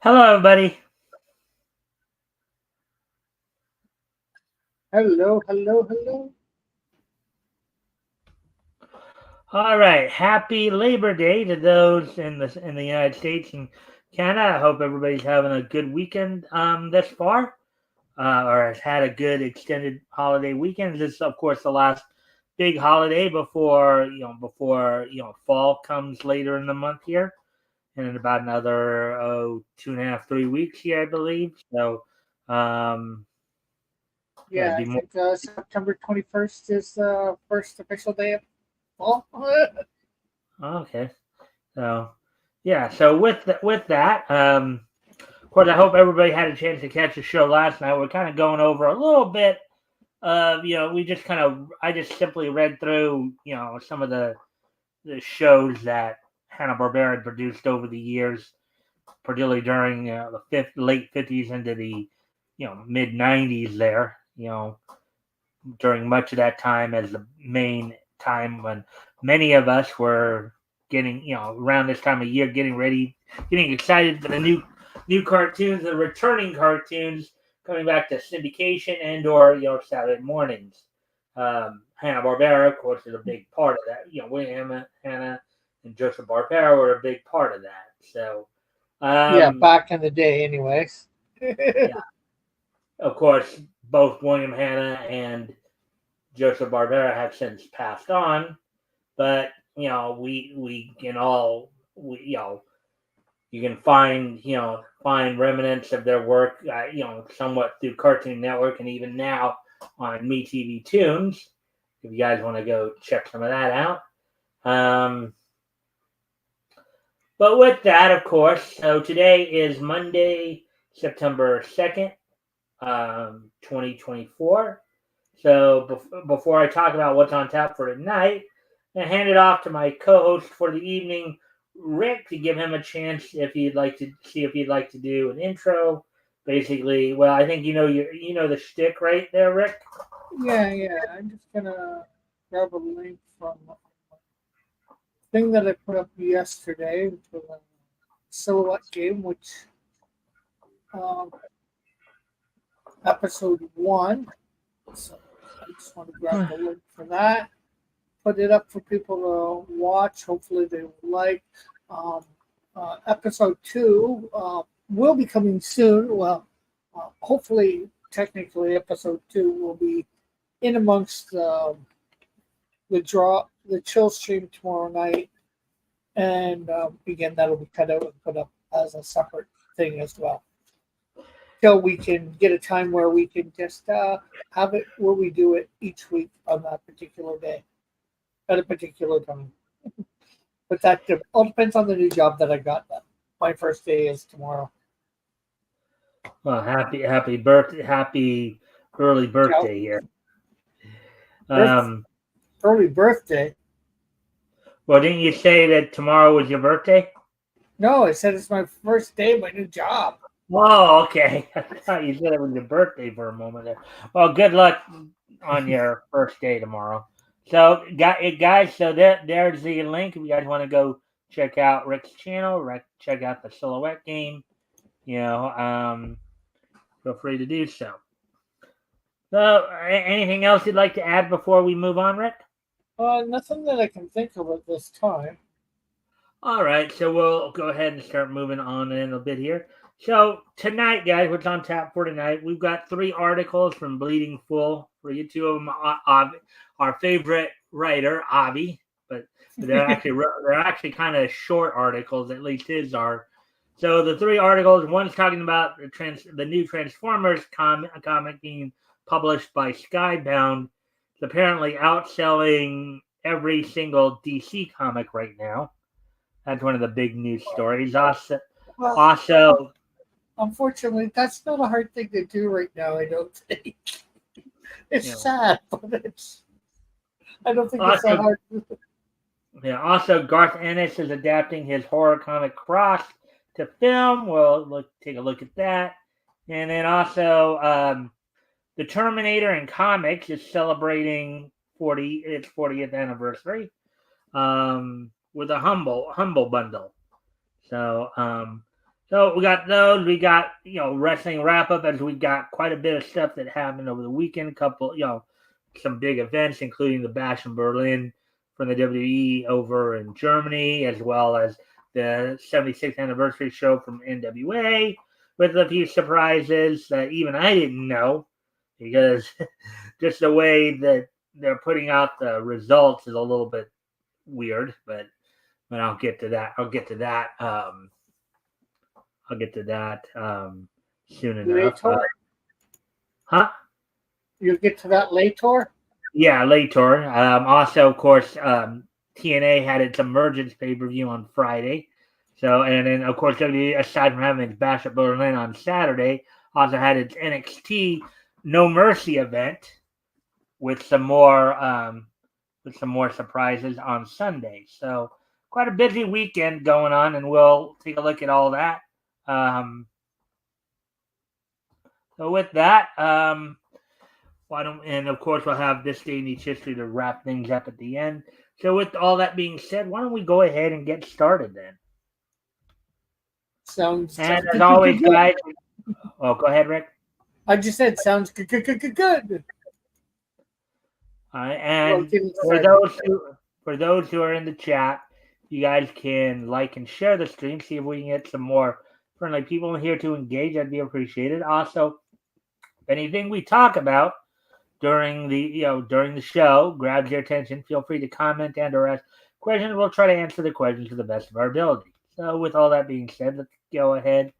Hello, everybody. Hello, hello, hello. All right, happy Labor Day to those in the United States and Canada. I hope everybody's having a good weekend thus far, or has had a good extended holiday weekend. This is, of course, the last big holiday before fall comes later in the month here, and in about another 2.5, 3 weeks here, I believe. So, um, yeah, it'd Yeah, be I more. think September 21st is the first official day of fall. Okay, so yeah, so with that, of course, I hope everybody had a chance to catch the show last night. We're kind of going over a little bit of, we just I just simply read through, some of the shows that Hanna-Barbera had produced over the years, particularly during late 50s into the, mid 90s there, during much of that time as the main time when many of us were getting, around this time of year, getting ready, getting excited for the new cartoons, the returning cartoons coming back to syndication and or Saturday mornings. Hanna Barbera, of course, is a big part of that. William Hanna and Joseph Barbera were a big part of that. So, Yeah, um, back in the day, anyways. yeah, of course, both William Hanna and Joseph Barbera have since passed on, but we can all you can find remnants of their work, somewhat through Cartoon Network and even now on MeTV Tunes. If you guys want to go check some of that out. Um, but with that, of course, so today is Monday, September 2nd, 2024. So before I talk about what's on tap for tonight, I hand it off to my co-host for the evening, Rick, to give him a chance if he'd like to do an intro. Basically, well, I think you know the shtick, right there, Rick. Yeah, yeah. I'm just gonna grab a link from a thing that I put up yesterday, which was a silhouette game, which um, episode one. So I just want to grab the link for that, put it up for people to watch. Hopefully, they will like. Um, episode two will be coming soon. Well, hopefully, technically, episode two will be in amongst the chill stream tomorrow night, and again, that'll be cut out and put up as a separate thing as well. Till we can get a time where we can just have it where we do it each week on that particular day at a particular time. But that all depends on the new job that I got. My first day is tomorrow. Well, happy birthday, happy early Yeah, birthday here. birth, Um, early birthday. well, didn't you say that tomorrow was your birthday? No, I said it's my first day, my new job. Oh, okay. I thought you said it was your birthday for a moment there. Well, good luck on your first day tomorrow. So, guys, so there's the link. If you guys want to go check out Rick's channel, check out the Silhouette game, you know, feel free to do so. So, anything else you'd like to add before we move on, Rick? Nothing that I can think of at this time. All right, so we'll go ahead and start moving on in a bit here. So tonight, guys, what's on tap for tonight? We've got three articles from Bleeding Full. For you, two of them, our favorite writer, Avi, but they're actually kind of short articles. At least his are. So the three articles. One's talking about the new Transformers comic being published by Skybound. It's apparently outselling every single DC comic right now. That's one of the big news stories. Well, Also, unfortunately, that's not a hard thing to do right now. I don't think it's you know, sad, but it's. I don't think it's that also, hard. also Garth Ennis is adapting his horror comic Cross to film. We'll take a look at that, and then also the Terminator in comics is celebrating 40th anniversary with a humble bundle. So So we got those. We got wrestling wrap up as we got quite a bit of stuff that happened over the weekend. A couple some big events, including the Bash in Berlin from the WWE over in Germany, as well as the 76th anniversary show from NWA with a few surprises that even I didn't know because just the way that they're putting out the results is a little bit weird. But I'll get to that. I'll get to that. I'll get to that soon enough. Huh? You'll get to that later? Yeah, later. Also, of course, TNA had its Emergence pay-per-view on Friday. So, and then, of course, WWE, aside from having its Bash at Berlin on Saturday, also had its NXT No Mercy event with some more surprises on Sunday. So, quite a busy weekend going on, and we'll take a look at all that. So, with that, and of course, we'll have this day in each history to wrap things up at the end. So, with all that being said, why don't we go ahead and get started then? Sounds and as always, guys. Oh, go ahead, Rick. I just said sounds good. All right, and for those who are in the chat, you guys can like and share the stream. See if we can get some more friendly people in here to engage. That'd be appreciated. Also, if anything we talk about during the show grabs your attention, feel free to comment and or ask questions. We'll try to answer the questions to the best of our ability. So with all that being said, let's go ahead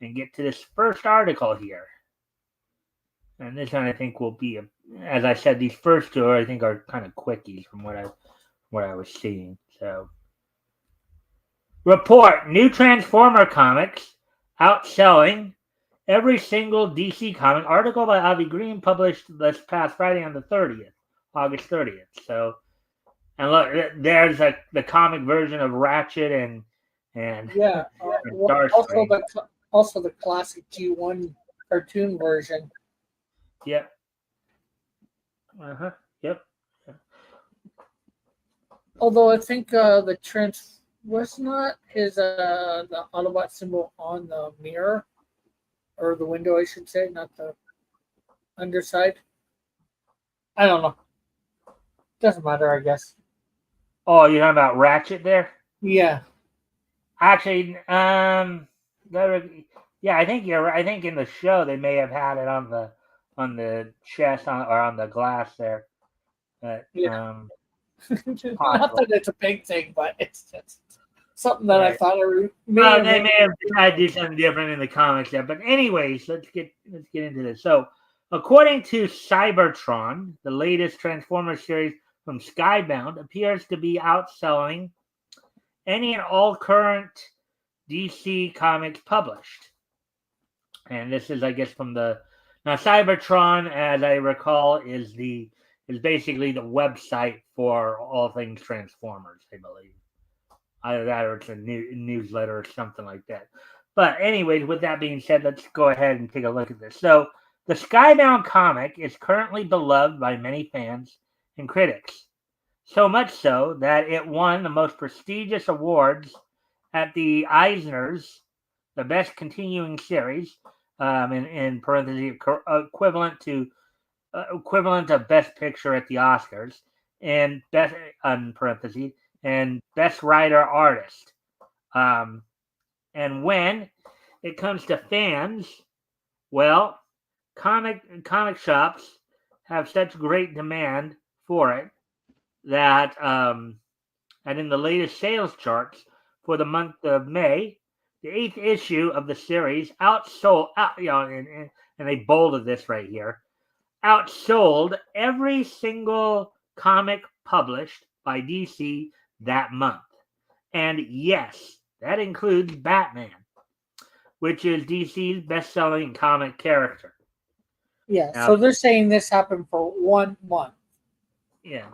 and get to this first article here. And this one I think will be, as I said, these first two I think are kind of quickies from what I was seeing. So report: new Transformer comics outselling every single DC comic. Article by Avi Green published this past Friday on the 30th, August 30th. So, and look, there's the comic version of Ratchet and yeah, and also the classic G1 cartoon version. Yep. Yep. Although I think the was not his the Autobot symbol on the mirror or the window, I should say, not the underside. I don't know. Doesn't matter, I guess. Oh, you're talking about Ratchet there? Yeah. Actually, yeah, I think you're right. I think in the show they may have had it on the chest or on the glass there. But, yeah. Not that it's a big thing, but it's just something that I thought they may have tried to do something different in the comics there. But anyways, let's get into this. So, according to Cybertron, the latest Transformers series from Skybound appears to be outselling any and all current DC comics published. And this is, I guess, from now Cybertron, as I recall, is basically the website for all things Transformers, I believe. Either that or it's a newsletter or something like that. But anyways, with that being said, let's go ahead and take a look at this. So the Skybound comic is currently beloved by many fans and critics. So much so that it won the most prestigious awards at the Eisners, the best continuing series, in parentheses, equivalent of Best Picture at the Oscars, and best in parentheses, and Best Writer Artist. And when it comes to fans, well, comic shops have such great demand for it that and in the latest sales charts for the month of May, the 8th issue of the series outsold, and they bolded this right here, outsold every single comic published by DC that month. And yes, that includes Batman, which is DC's best-selling comic character. Yeah, now, so they're saying this happened for 1 month. Yeah.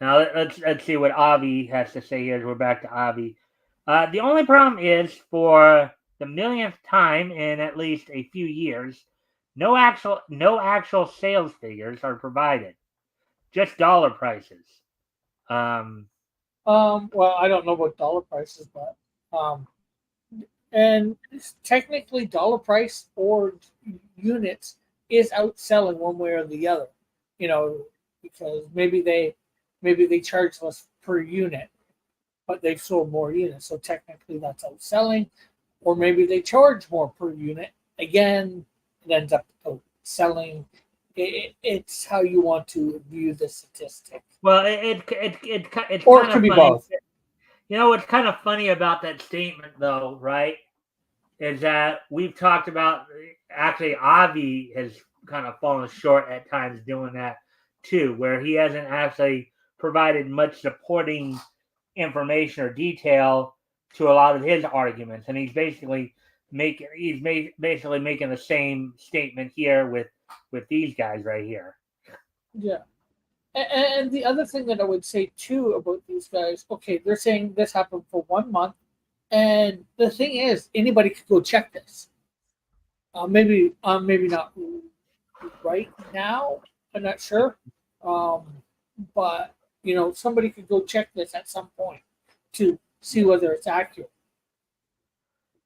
Now let's see what Avi has to say here. We're back to Avi. The only problem is, for the millionth time in at least a few years, no actual sales figures are provided, just dollar prices. Well, I don't know about dollar prices, but And technically, dollar price or units is outselling one way or the other. You know, because maybe they charge less per unit, but they've sold more units, so technically that's outselling. Or maybe they charge more per unit. Again, it ends up outselling. It's how you want to view the statistic, Well, it's or it kind could of be funny. both. You know what's kind of funny about that statement, though, right? Is that we've talked about actually Avi has kind of fallen short at times doing that too, where he hasn't actually provided much supporting information or detail to a lot of his arguments, and basically making the same statement here with these guys right here. Yeah. And the other thing that I would say too about these guys, okay, they're saying this happened for 1 month, and the thing is, anybody could go check this. Maybe not right now. I'm not sure, um, but somebody could go check this at some point to see whether it's accurate.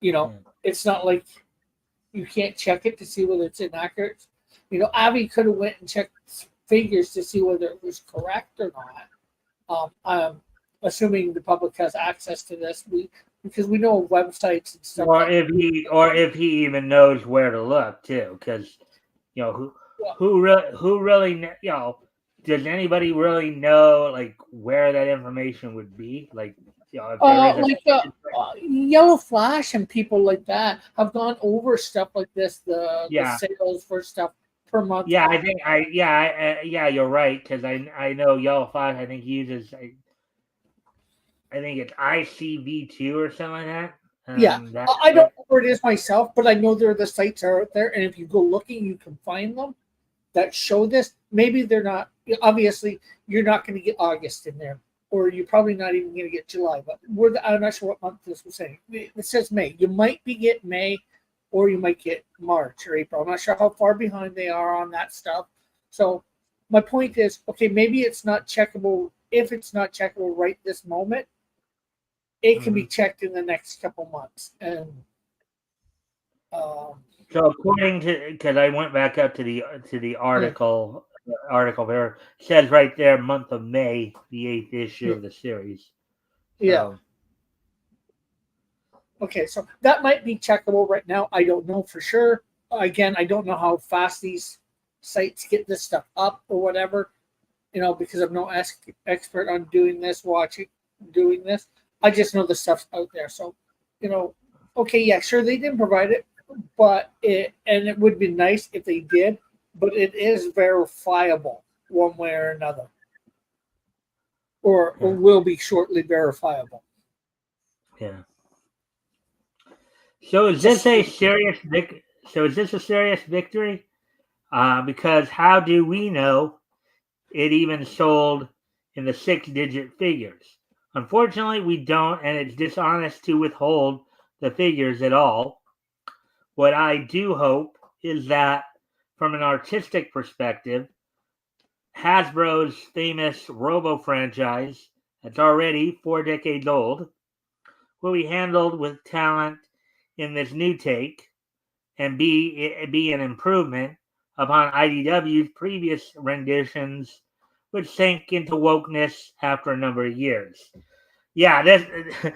Yeah. It's not like you can't check it to see whether it's inaccurate. Avi could have went and checked figures to see whether it was correct or not. I'm assuming the public has access to this. Because we know websites and stuff Or like if he even knows where to look too, because who well, who really does anybody really know like where that information would be, like if there is a like Yellow Flash and people like that have gone over stuff like this. The yeah. sales for stuff per month. Yeah, I think yeah, you're right, because I know Yellow Flash, I think uses I think it's ICV2 or something like that. Yeah, That I don't know where it is myself, but I know the sites are out there, and if you go looking, you can find them that show this. Maybe they're not. Obviously, you're not going to get August in there, or you're probably not even going to get July. But I'm not sure what month this was saying. It says May. You might be get May, or you might get March or April. I'm not sure how far behind they are on that stuff. So my point is, okay, maybe it's not checkable. If it's not checkable right this moment, it can be checked in the next couple months. And um, so according to, because I went back up to the yeah, article there, it says right there, month of May, the 8th issue yeah, of the series. yeah. So Okay, so that might be checkable right now. I don't know for sure. Again, I don't know how fast these sites get this stuff up or whatever. Because I'm no expert on doing this. I just know the stuff's out there. So, okay, yeah, sure, they didn't provide it, but it would be nice if they did, but it is verifiable one way or another, or yeah, will be shortly verifiable. yeah. So is this Just a serious So is this a serious victory? Because how do we know it even sold in the 6-digit figures? Unfortunately, we don't, and it's dishonest to withhold the figures at all. What I do hope is that, from an artistic perspective, Hasbro's famous Robo franchise, that's already 4 decades old, will be handled with talent in this new take and be an improvement upon IDW's previous renditions, which sank into wokeness after a number of years. Yeah, this it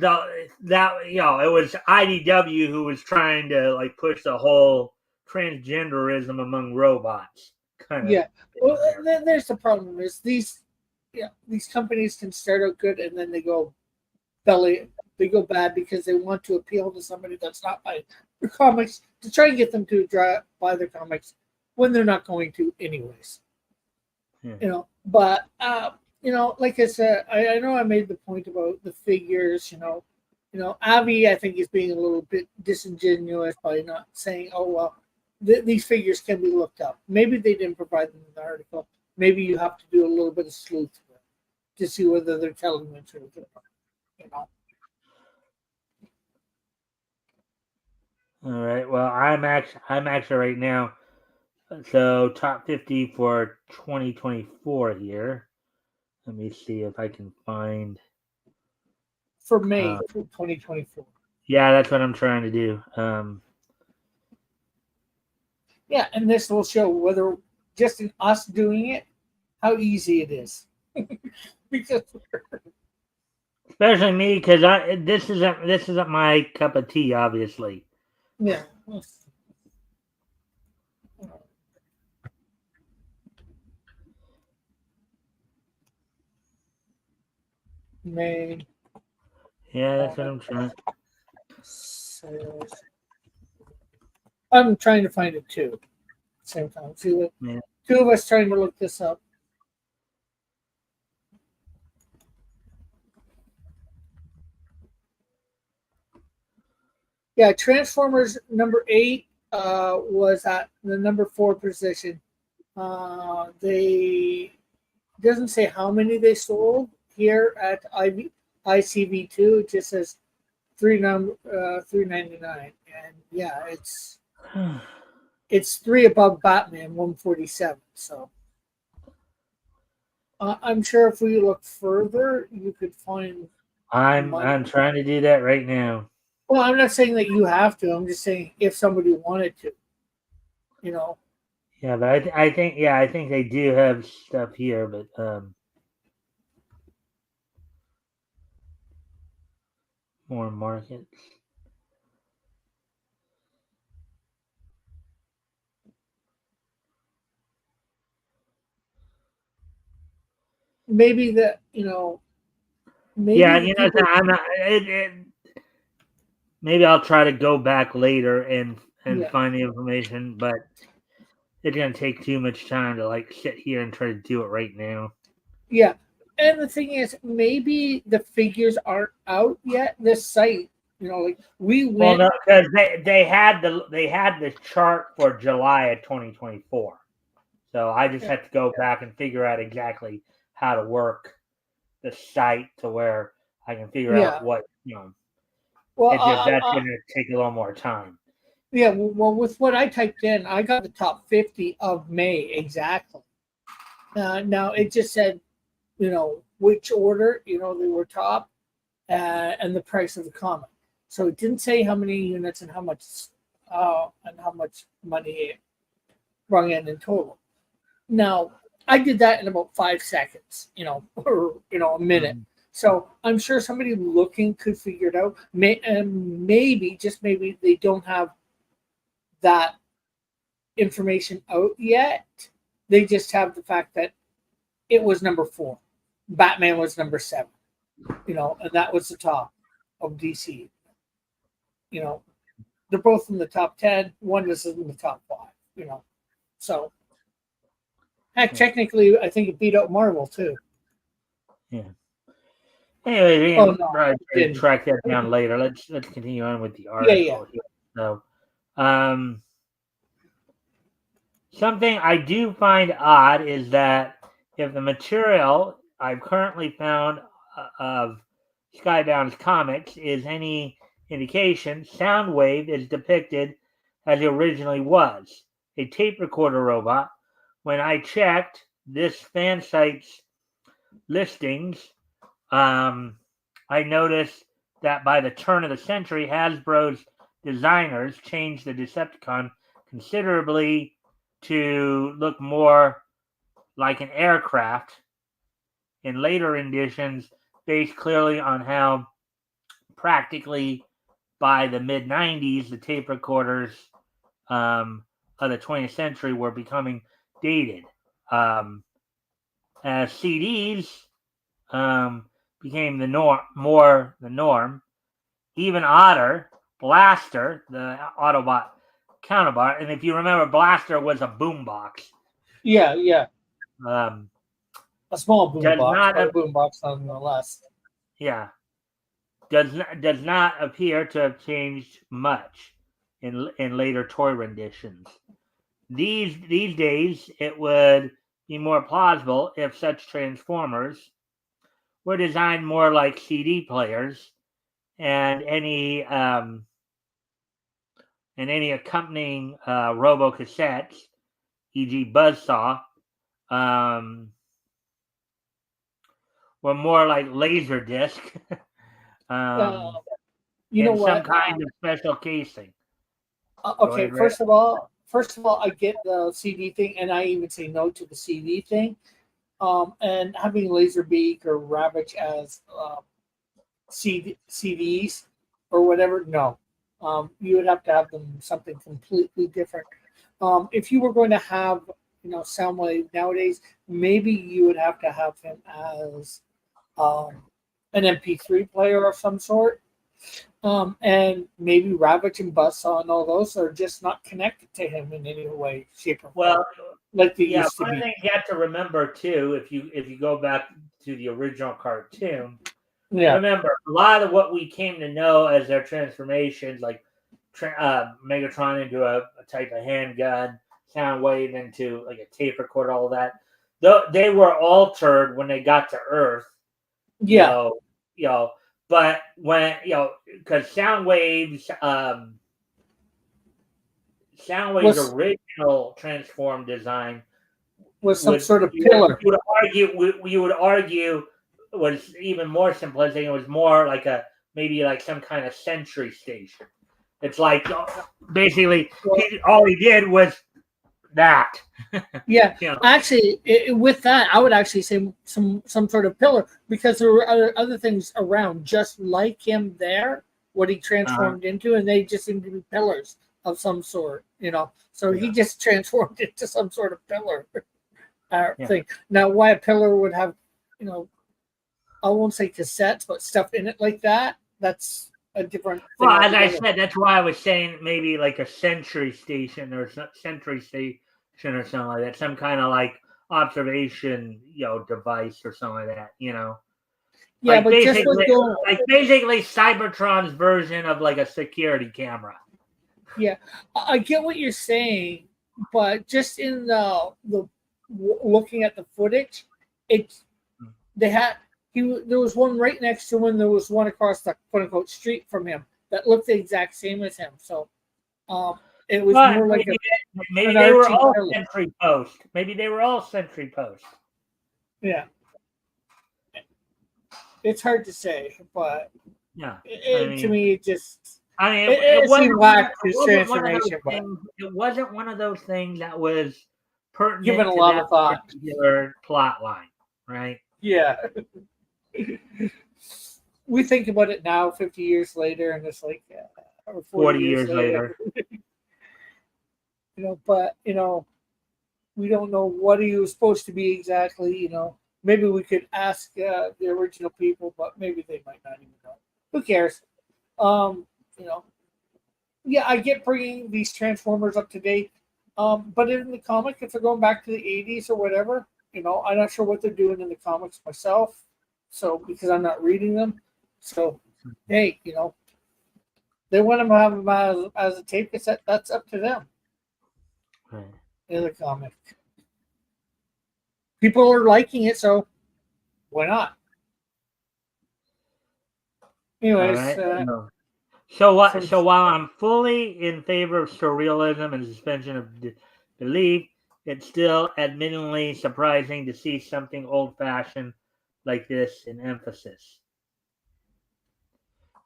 was IDW who was trying to like push the whole transgenderism among robots kind of Yeah. thing Well, there. there's the problem is these companies can start out good and then they go belly they go bad because they want to appeal to somebody that's not buying their comics to try and get them to buy their comics when they're not going to anyways. Yeah. But like I said, I know I made the point about the figures. Avi, I think is being a little bit disingenuous by not saying, "Oh well, these figures can be looked up." Maybe they didn't provide them in the article. Maybe you have to do a little bit of sleuth to see whether they're telling the truth or not. You know. All right. Well, I'm actually right now. So top 50 for 2024 here. Let me see if I can find. For May 2024. Yeah, that's what I'm trying to do. Yeah, and this will show whether just in us doing it, how easy it is. Because Especially me, because this isn't my cup of tea, obviously. yeah, main Yeah, that's what I'm trying. sales. I'm trying to find it too. Same time. See, look, Yeah. two of us trying to look this up. Yeah, Transformers number 8 was at the number 4 position. They doesn't say how many they sold here at ICV2. It just says 399, and yeah, it's 3 above Batman 147. So I'm sure if we look further, you could find money. I'm trying to do that right now. Well, I'm not saying that you have to. I'm just saying if somebody wanted to, you know. Yeah, but I think they do have stuff here, but more markets. Maybe that maybe Yeah, the people. I'm not. Maybe I'll try to go back later and Yeah, find the information, but it's gonna take too much time to like sit here and try to do it right now. yeah. And the thing is, maybe the figures aren't out yet. This site, like we Well, went. no, because they had the chart for July of 2024, so I just had to go back and figure out exactly how to work the site to where I can figure out Yeah. what Well, It's just that's gonna take a little more time. yeah. Well, with what I typed in, I got the top 50 of May exactly. Now it just said, which order, they were top, and the price of the comic. So it didn't say how many units and how much money it brought in total. Now I did that in about 5 seconds, or a minute. Mhm. So I'm sure somebody looking could figure it out. Maybe, just maybe, they don't have that information out yet. They just have the fact that it was number 4. Batman was number 7, and that was the top of DC. You know, they're both in the top 10. One is in the top 5. So heck, Yeah. technically, I think it beat out Marvel too. Yeah. Anyway, we Oh can no, probably it didn't. track that down later. Let's continue on with the Yeah, yeah, article here. So, um, something I do find odd is that if the material I've currently found of Skybound's comics is any indication, Soundwave is depicted as it originally was, a tape recorder robot. When I checked this fan site's listings, I noticed that by the turn of the century, Hasbro's designers changed the Decepticon considerably to look more like an aircraft. In later editions, based clearly on how practically by the mid 90s, the tape recorders of the 20th century were becoming dated. As CDs became the norm. Even odder, Blaster, the Autobot counterpart, and if you remember, Blaster was a boombox. yeah, yeah. Um, A small boom does box, not, but a boom box nonetheless. yeah, does not appear to have changed much in later toy renditions. These days, it would be more plausible if such transformers were designed more like CD players, and any accompanying robo cassettes, e.g., Buzzsaw, um, were more like laser disc. Uh, um, You know in some what? kind of special casing. Go Okay, ahead, Rick. first of all, I get the CD thing, and I even say no to the CD thing. And having Laserbeak or Ravage as CDs or whatever, no. You would have to have them something completely different. If you were going to have, Soundwave nowadays, maybe you would have to have him as an MP3 player of some sort. And maybe Ravage and Buzzsaw and all those are just not connected to him in any way, shape, or form. Well, Like they yeah, used to one be. thing you have to remember too, if you go back to the original cartoon, Yeah. remember a lot of what we came to know as their transformations, like Megatron into a type of handgun, Soundwave into like a tape recorder, all that. They were altered when they got to Earth. Yeah. But when because Soundwave's original transform design was some sort of pillar. You would argue was even more simplistic. It was more like maybe like some kind of sentry station. It's like basically all he did was that. Yeah, actually, with that, I would actually say some sort of pillar, because there were other things around just like him there, what he transformed into, and they just seemed to be pillars of some sort, So he just transformed into some sort of pillar thing. Now, why a pillar would have, I won't say cassettes, but stuff in it like that, that's a different thing. Well, as I said, that's why I was saying maybe like a sentry station or sentry station or something like that, some kind of like observation, device or something like that, Yeah, like but basically, basically Cybertron's version of like a security camera. Yeah, I get what you're saying, but just in the looking at the footage, there was one right next to him. There was one across the quote unquote street from him that looked the exact same as him. So, it was more like maybe they were all sentry post. Maybe they were all sentry post. Yeah, it's hard to say, but yeah, to me, it just. It wasn't one of those things that was pertinent given a lot of thought. Particular plot line, right? Yeah. We think about it now, 50 years later, and it's like, or 40 years later. But we don't know what he was supposed to be exactly. Maybe we could ask the original people, but maybe they might not even know. Who cares? Yeah, I get bringing these Transformers up to date, but in the comic, if they're going back to the 80s or whatever, I'm not sure what they're doing in the comics myself. So because I'm not reading them, so hey, they want to have them as a tape cassette. That's up to them. Right. In the comic, people are liking it, so why not? Anyways, right. So while I'm fully in favor of surrealism and suspension of belief, it's still admittedly surprising to see something old-fashioned like this in emphasis.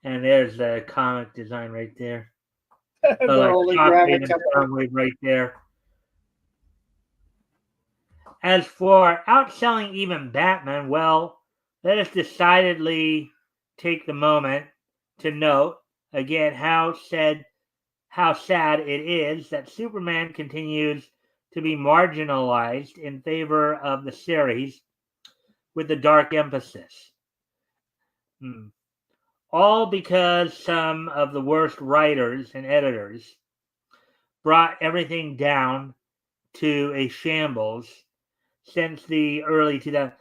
And there's the comic design right there. Soundwave right there. As for outselling even Batman, well, let us decidedly take the moment to note again how sad it is that Superman continues to be marginalized in favor of the series with the dark emphasis. All because some of the worst writers and editors brought everything down to a shambles since the early 2000s.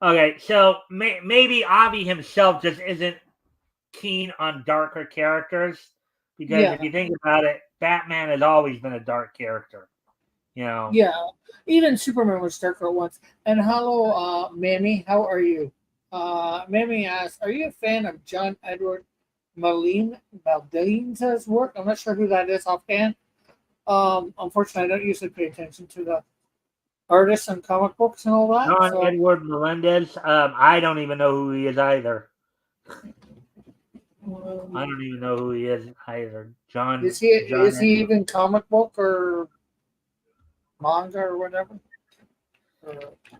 Okay, so maybe Avi himself just isn't keen on darker characters, because if you think about it, Batman has always been a dark character. Yeah, even Superman was darker once. And hello, Mammy, how are you? Mammy asks, are you a fan of John Edward Maldine's work? I'm not sure who that is offhand. Unfortunately, I don't usually pay attention to the artists and comic books and all that. Edward Melendez. I don't even know who he is either. I don't even know who he is either. Is John. he even comic book or manga or whatever? Or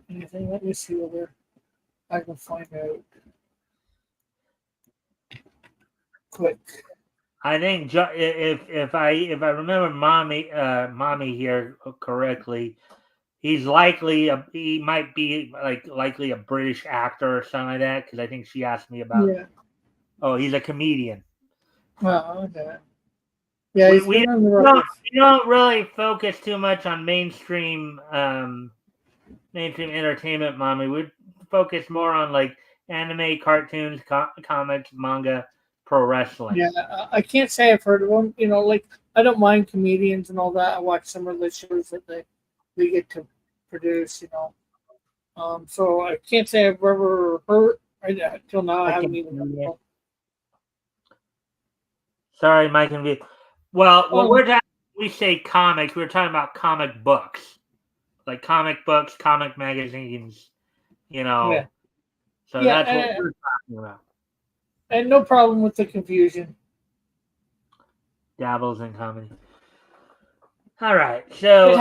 anything? Let me see whether I can find out quick. I think if I remember mommy here correctly, he might be likely a British actor or something like that, because I think she asked me about. Yeah. Oh, he's a comedian. Oh, okay. Yeah, We he's we been on the don't, road. we don't really focus too much on mainstream entertainment, mommy. We focus more on like anime, cartoons, comics, manga, pro wrestling. Yeah, I can't say I've heard of him. You know, like I don't mind comedians and all that. I watch some of the shows that they get to produce. You know, so I can't say I've ever heard. Till now, I haven't even. Sorry, Mike and V. Well, when Oh, we say comics, we're talking about comic books, like comic books, comic magazines. You know, yeah, so yeah, that's what we're talking about. and no problem with the confusion. Dabbles in comedy. All right, so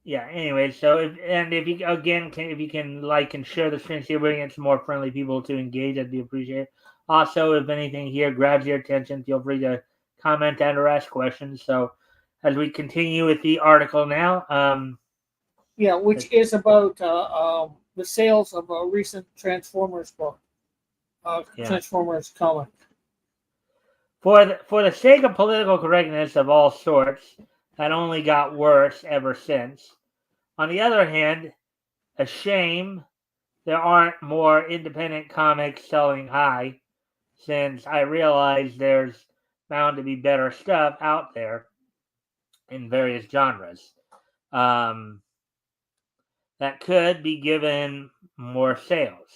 yeah. Anyway, so if you can like and share the stream, see if we can get some more friendly people to engage, that'd be appreciated. Also, if anything here grabs your attention, feel free to comment and or ask questions. So, as we continue with the article now, yeah, which is about the sales of a recent Transformers book, Transformers comic. For the sake of political correctness of all sorts, that only got worse ever since. On the other hand, a shame there aren't more independent comics selling high, since I realize there's bound to be better stuff out there in various genres that could be given more sales.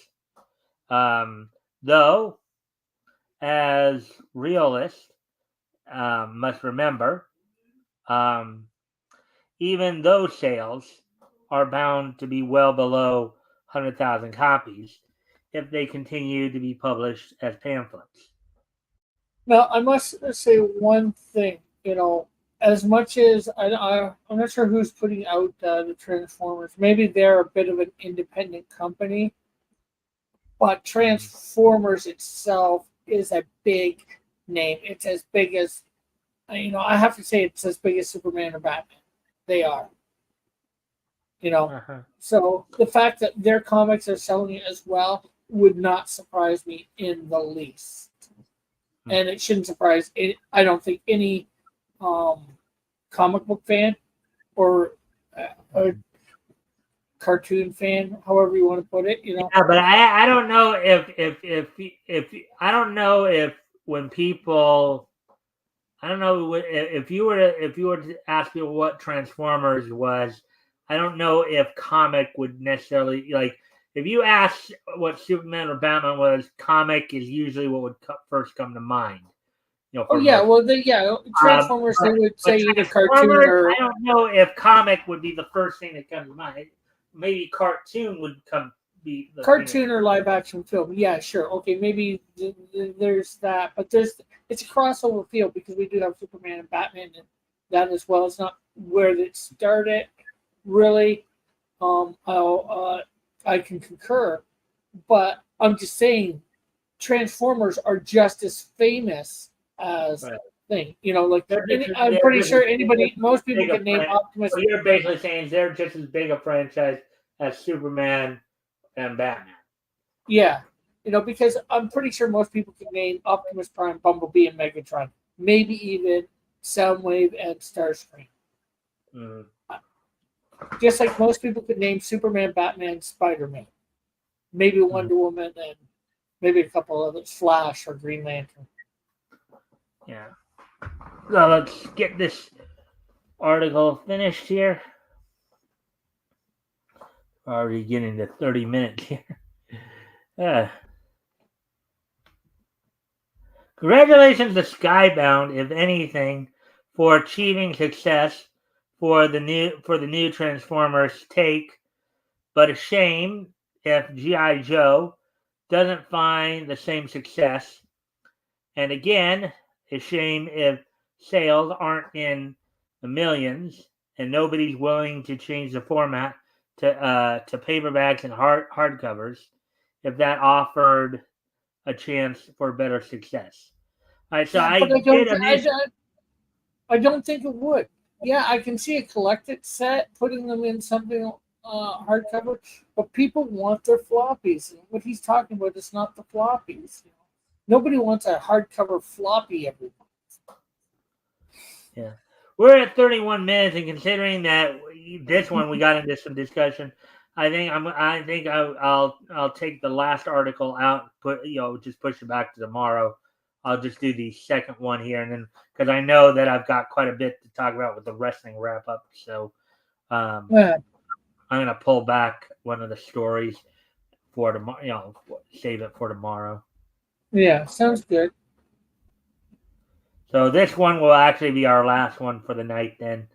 Though, as realists must remember, even those sales are bound to be well below 100,000 copies if they continue to be published as pamphlets. Now, I must say one thing. You know, as much as I'm not sure who's putting out the Transformers. Maybe they're a bit of an independent company, but Transformers itself is a big name. It's as big as, you know, I have to say it's as big as Superman or Batman. They are. You know, so the fact that their comics are selling it as well would not surprise me in the least. And it shouldn't surprise. I don't think any comic book fan or a cartoon fan, however you want to put it, you know. Yeah, but I don't know if I don't know if when people I don't know if you were to ask people what Transformers was, I don't know if comic would necessarily like. If you ask what Superman or Batman was, comic is usually what would first come to mind. You know, Oh yeah, well, Transformers. They would say either cartoon or. I don't know if comic would be the first thing that comes to mind. Maybe cartoon would be the cartoon or live action film. Yeah, sure. Okay, maybe there's that, but it's a crossover field because we do have Superman and Batman and that as well. It's not where it started, really. I can concur, but I'm just saying, Transformers are just as famous as thing. You know, like I'm pretty sure most people can name Optimus. So you're basically saying they're just as big a franchise as Superman and Batman. Yeah, you know, because I'm pretty sure most people can name Optimus Prime, Bumblebee, and Megatron. Maybe even Soundwave and Starscream. Mm-hmm. Just like most people could name Superman, Batman, Spider-Man. Maybe Wonder Woman, and maybe a couple others, Flash or Green Lantern. Yeah. So let's get this article finished here. Already getting to 30 minutes here. Congratulations to Skybound, if anything, for achieving success for the new Transformers take, but a shame if G.I. Joe doesn't find the same success. And again, a shame if sales aren't in the millions and nobody's willing to change the format to paperbacks and hardcovers if that offered a chance for better success. All right, so Yeah, but I did a I don't think it would. Yeah, I can see a collected set putting them in something hardcover, but people want their floppies. What he's talking about is not the floppies. Nobody wants a hardcover floppy every month. Yeah. We're at 31 minutes, and considering that this one we got into some discussion, I'll take the last article out, just push it back to tomorrow. I'll just do the second one here, and then because I know that I've got quite a bit to talk about with the wrestling wrap up, so Yeah. I'm gonna pull back one of the stories for tomorrow. Save it for tomorrow. Yeah, sounds good. So this one will actually be our last one for the night. Then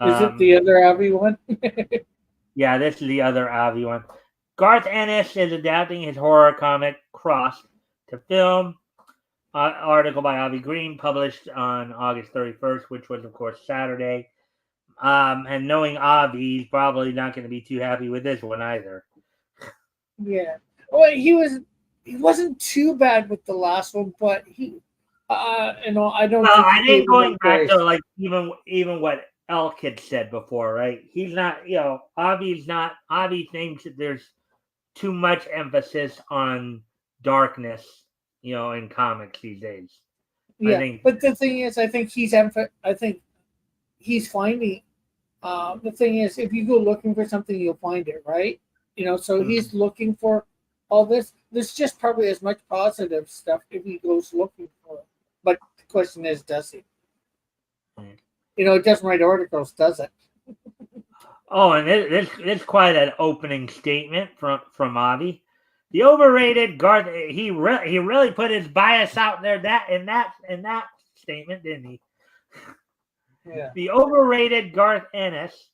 Is it the other Avi one? Yeah, this is the other Avi one. Garth Ennis is adapting his horror comic Crossed to film. Article by Avi Green published on August 31st, which was, of course, Saturday. And knowing Avi, he's probably not going to be too happy with this one either. Yeah. Well, he wasn't too bad with the last one, but I don't. Well, think I think going back grace. to like even what Elk had said before, right? He's not, Avi thinks that there's too much emphasis on darkness, in comics these days. I Yeah, think. but the thing is, I think he's finding. The thing is, if you go looking for something, you'll find it, right? So he's looking for all this. There's just probably as much positive stuff if he goes looking for it. But the question is, does he? It doesn't write articles, does it? Oh, and it's quite an opening statement from Avi. The overrated Garth, he really put his bias out there in that statement, didn't he? Yeah. The overrated Garth Ennis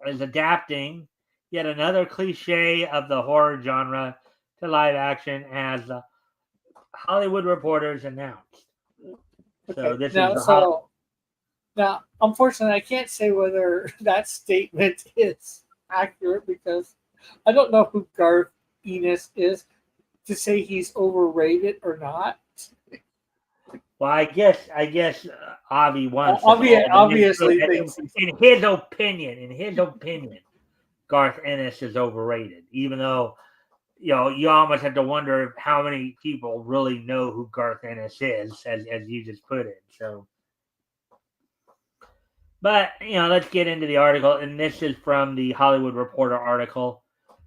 is adapting yet another cliche of the horror genre to live action, as the Hollywood Reporters announced. Okay. So Now, unfortunately, I can't say whether that statement is accurate because I don't know who Garth Ennis is to say he's overrated or not. Well, I guess Avi wants Obviously thinks in his opinion, Garth Ennis is overrated. Even though you almost have to wonder how many people really know who Garth Ennis is, as you just put it. So, but let's get into the article, and this is from the Hollywood Reporter article.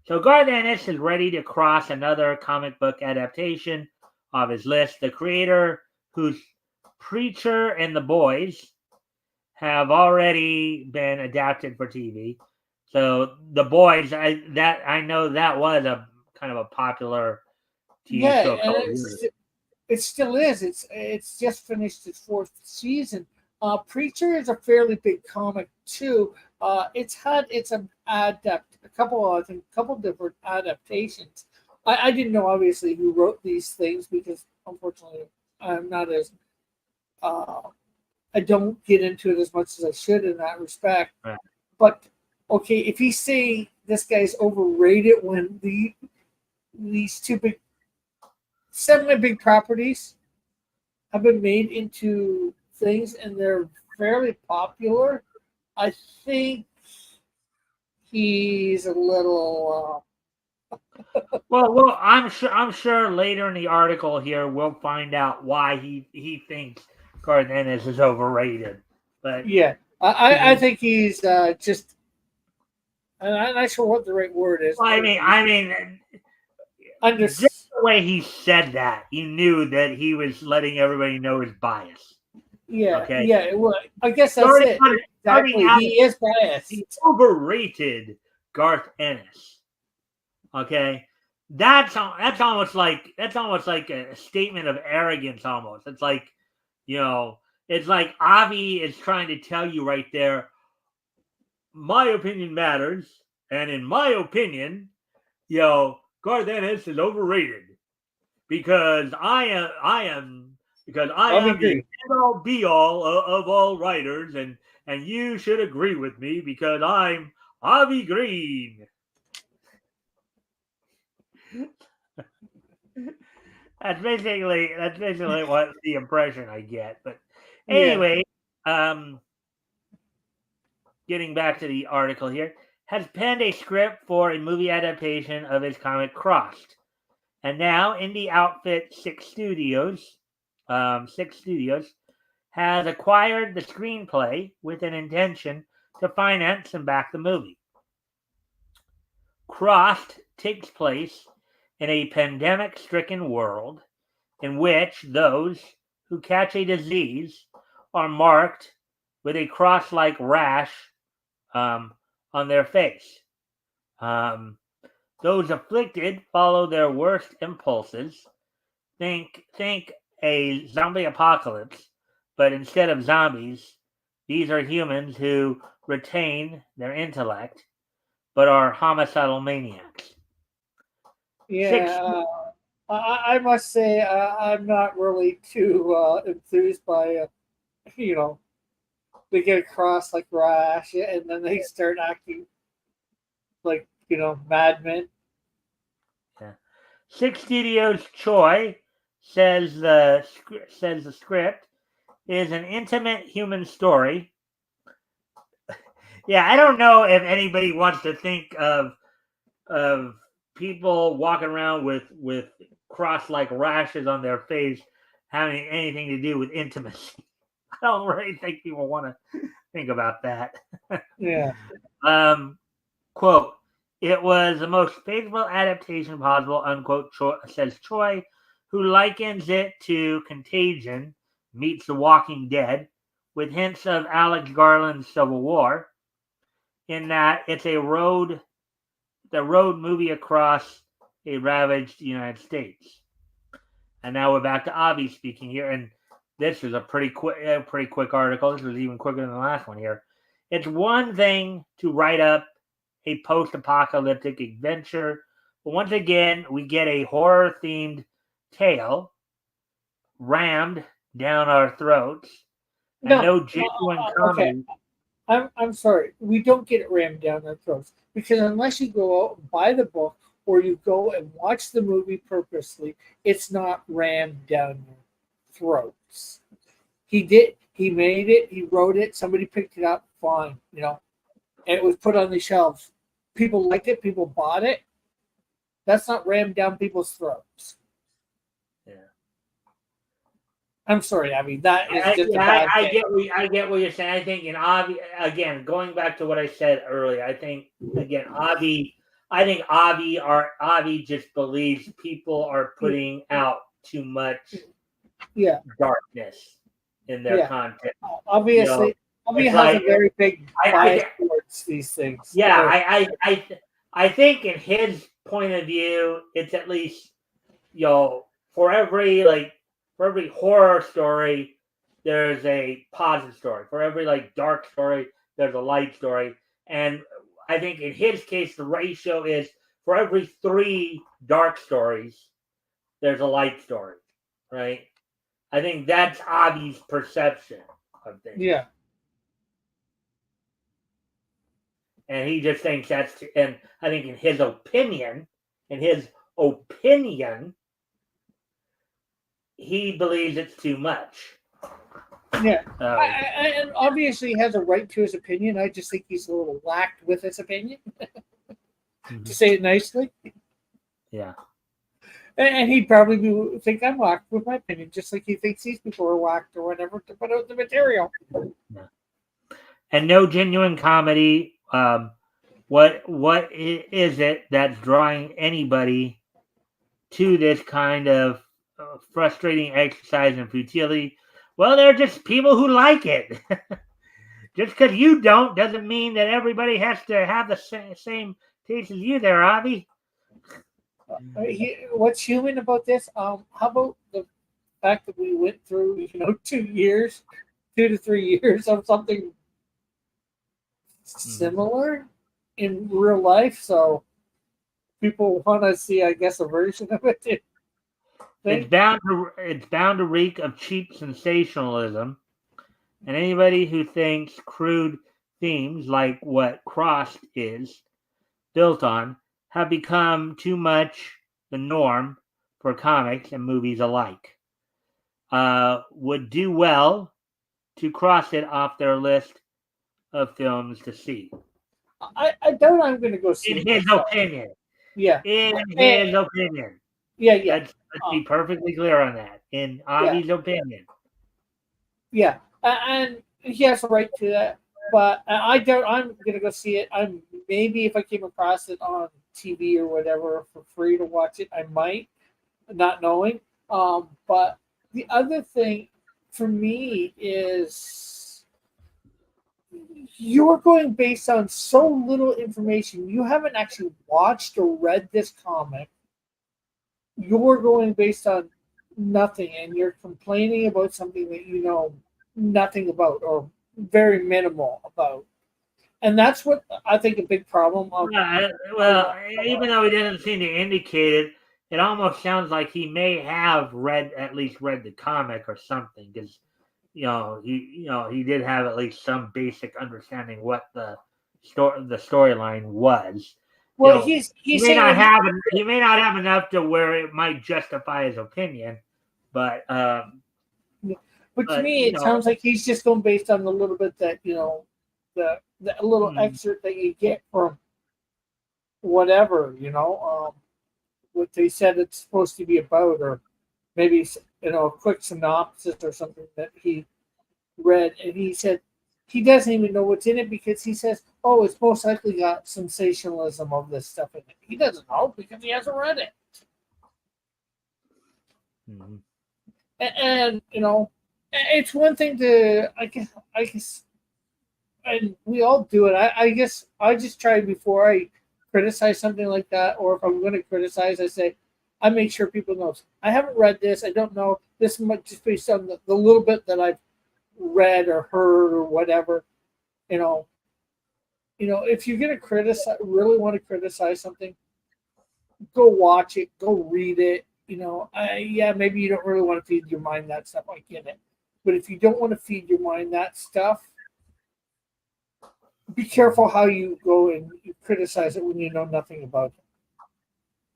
So Garth Ennis is ready to cross another comic book adaptation of his list. The creator, whose Preacher and The Boys have already been adapted for TV. So The Boys, I know that was a kind of a popular TV show. and it still is. It's just finished its fourth season. Preacher is a fairly big comic too. It's had a couple different adaptations. I didn't know obviously who wrote these things because unfortunately I'm not as I don't get into it as much as I should in that respect. Right. But okay, if he's saying this guy's overrated when these seven big properties have been made into things and they're fairly popular, I think he's a little. Well, I'm sure later in the article here we'll find out why he thinks Garth Ennis is overrated. But Yeah, I think he's just. I'm not sure what the right word is. Well, I mean, just the way he said that, you knew that he was letting everybody know his bias. Yeah, okay? Yeah. Well, I guess that's it. Exactly, he is biased. He overrated Garth Ennis. Okay, that's almost like a statement of arrogance. Almost, it's like it's like Avi is trying to tell you right there. My opinion matters, and in my opinion, Cardenas is overrated because I am the agree. end all be all of all writers, and you should agree with me because I'm Avi Green. That's basically what the impression I get. But anyway, getting back to the article here, has penned a script for a movie adaptation of his comic Crossed. And now indie outfit Six Studios has acquired the screenplay with an intention to finance and back the movie. Crossed takes place in a pandemic-stricken world in which those who catch a disease are marked with a cross-like rash on their face. Those afflicted follow their worst impulses. Think a zombie apocalypse, but instead of zombies, these are humans who retain their intellect, but are homicidal maniacs. Yeah, I must say I'm not really too enthused by they get across like rash and then they start acting like madmen. Yeah. Six Studios Choi says the script is an intimate human story. Yeah, I don't know if anybody wants to think of people walking around with cross-like rashes on their face having anything to do with intimacy. I don't really think people want to think about that. Yeah. Quote, it was the most faithful adaptation possible, unquote, says Choi, who likens it to Contagion meets The Walking Dead, with hints of Alex Garland's Civil War, in that it's the road movie across a ravaged United States. And now we're back to Avi speaking here, and this is a pretty quick article. This was even quicker than the last one here. It's one thing to write up a post-apocalyptic adventure, but once again, we get a horror-themed tale rammed down our throats, and no genuine comedy. Okay. I'm sorry. We don't get it rammed down our throats because unless you go out and buy the book or you go and watch the movie purposely, it's not rammed down your throats. He made it, he wrote it, somebody picked it up, fine, and it was put on the shelves. People liked it, people bought it. That's not rammed down people's throats. Yeah. I'm sorry. I mean, that is just a bad thing. I get what you're saying. I think, again, going back to what I said earlier, I think Avi just believes people are putting out too much darkness in their content. Obviously, Avi has a very big bias towards these things. Yeah, I think in his point of view, it's at least for every horror story, there's a positive story. For every dark story, there's a light story. And I think in his case, the ratio is for every 3 dark stories, there's a light story, right? I think that's Avi's perception of things. Yeah. And he just thinks that's, and I think in his opinion, he believes it's too much. Yeah. And obviously he has a right to his opinion. I just think he's a little whacked with his opinion, to say it nicely. Yeah. And he'd probably think I'm whacked with my opinion, just like he thinks these people are whacked or whatever to put out the material. Yeah. And no genuine comedy. What is it that's drawing anybody to this kind of frustrating exercise in futility? Well, they're just people who like it. Just because you don't doesn't mean that everybody has to have the same taste as you there, Avi. What's human about this? How about the fact that we went through, 2 to 3 years of something similar in real life? So people want to see, I guess, a version of it. It's bound to reek of cheap sensationalism, and anybody who thinks crude themes like what Crossed is built on have become too much the norm for comics and movies alike. Would do well to cross it off their list of films to see. I doubt I'm going to go see In it his myself. opinion. Yeah. In his opinion. Yeah. Let's be perfectly clear on that. In Avi's opinion. Yeah. And he has a right to that. But I doubt I'm going to go see it. I'm maybe if I came across it on TV or whatever for free to watch it, I might, not knowing. But the other thing for me is you're going based on so little information. You haven't actually watched or read this comic. You're going based on nothing, and you're complaining about something that you know nothing about or very minimal about. And that's what I think a big problem of. Well, even though he doesn't seem to indicate it, it almost sounds like he may have at least read the comic or something, because he did have at least some basic understanding what the storyline was. Well, he may not have enough to where it might justify his opinion, but to me, it sounds like he's just going based on the little bit that the little excerpt that you get from whatever what they said it's supposed to be about, or maybe a quick synopsis or something that he read, and he said he doesn't even know what's in it because he says, "Oh, it's most likely got sensationalism of this stuff in it." He doesn't know because he hasn't read it. Mm-hmm. And it's one thing to I guess, and we all do it. I guess I just try before I criticize something like that, or if I'm going to criticize, I say I make sure people know I haven't read this. I don't know this much, just based on the little bit that I've read or heard or whatever. If you're going to really want to criticize something, go watch it, go read it. Maybe you don't really want to feed your mind that stuff. I get it. But if you don't want to feed your mind that stuff, be careful how you go and you criticize it when you know nothing about it.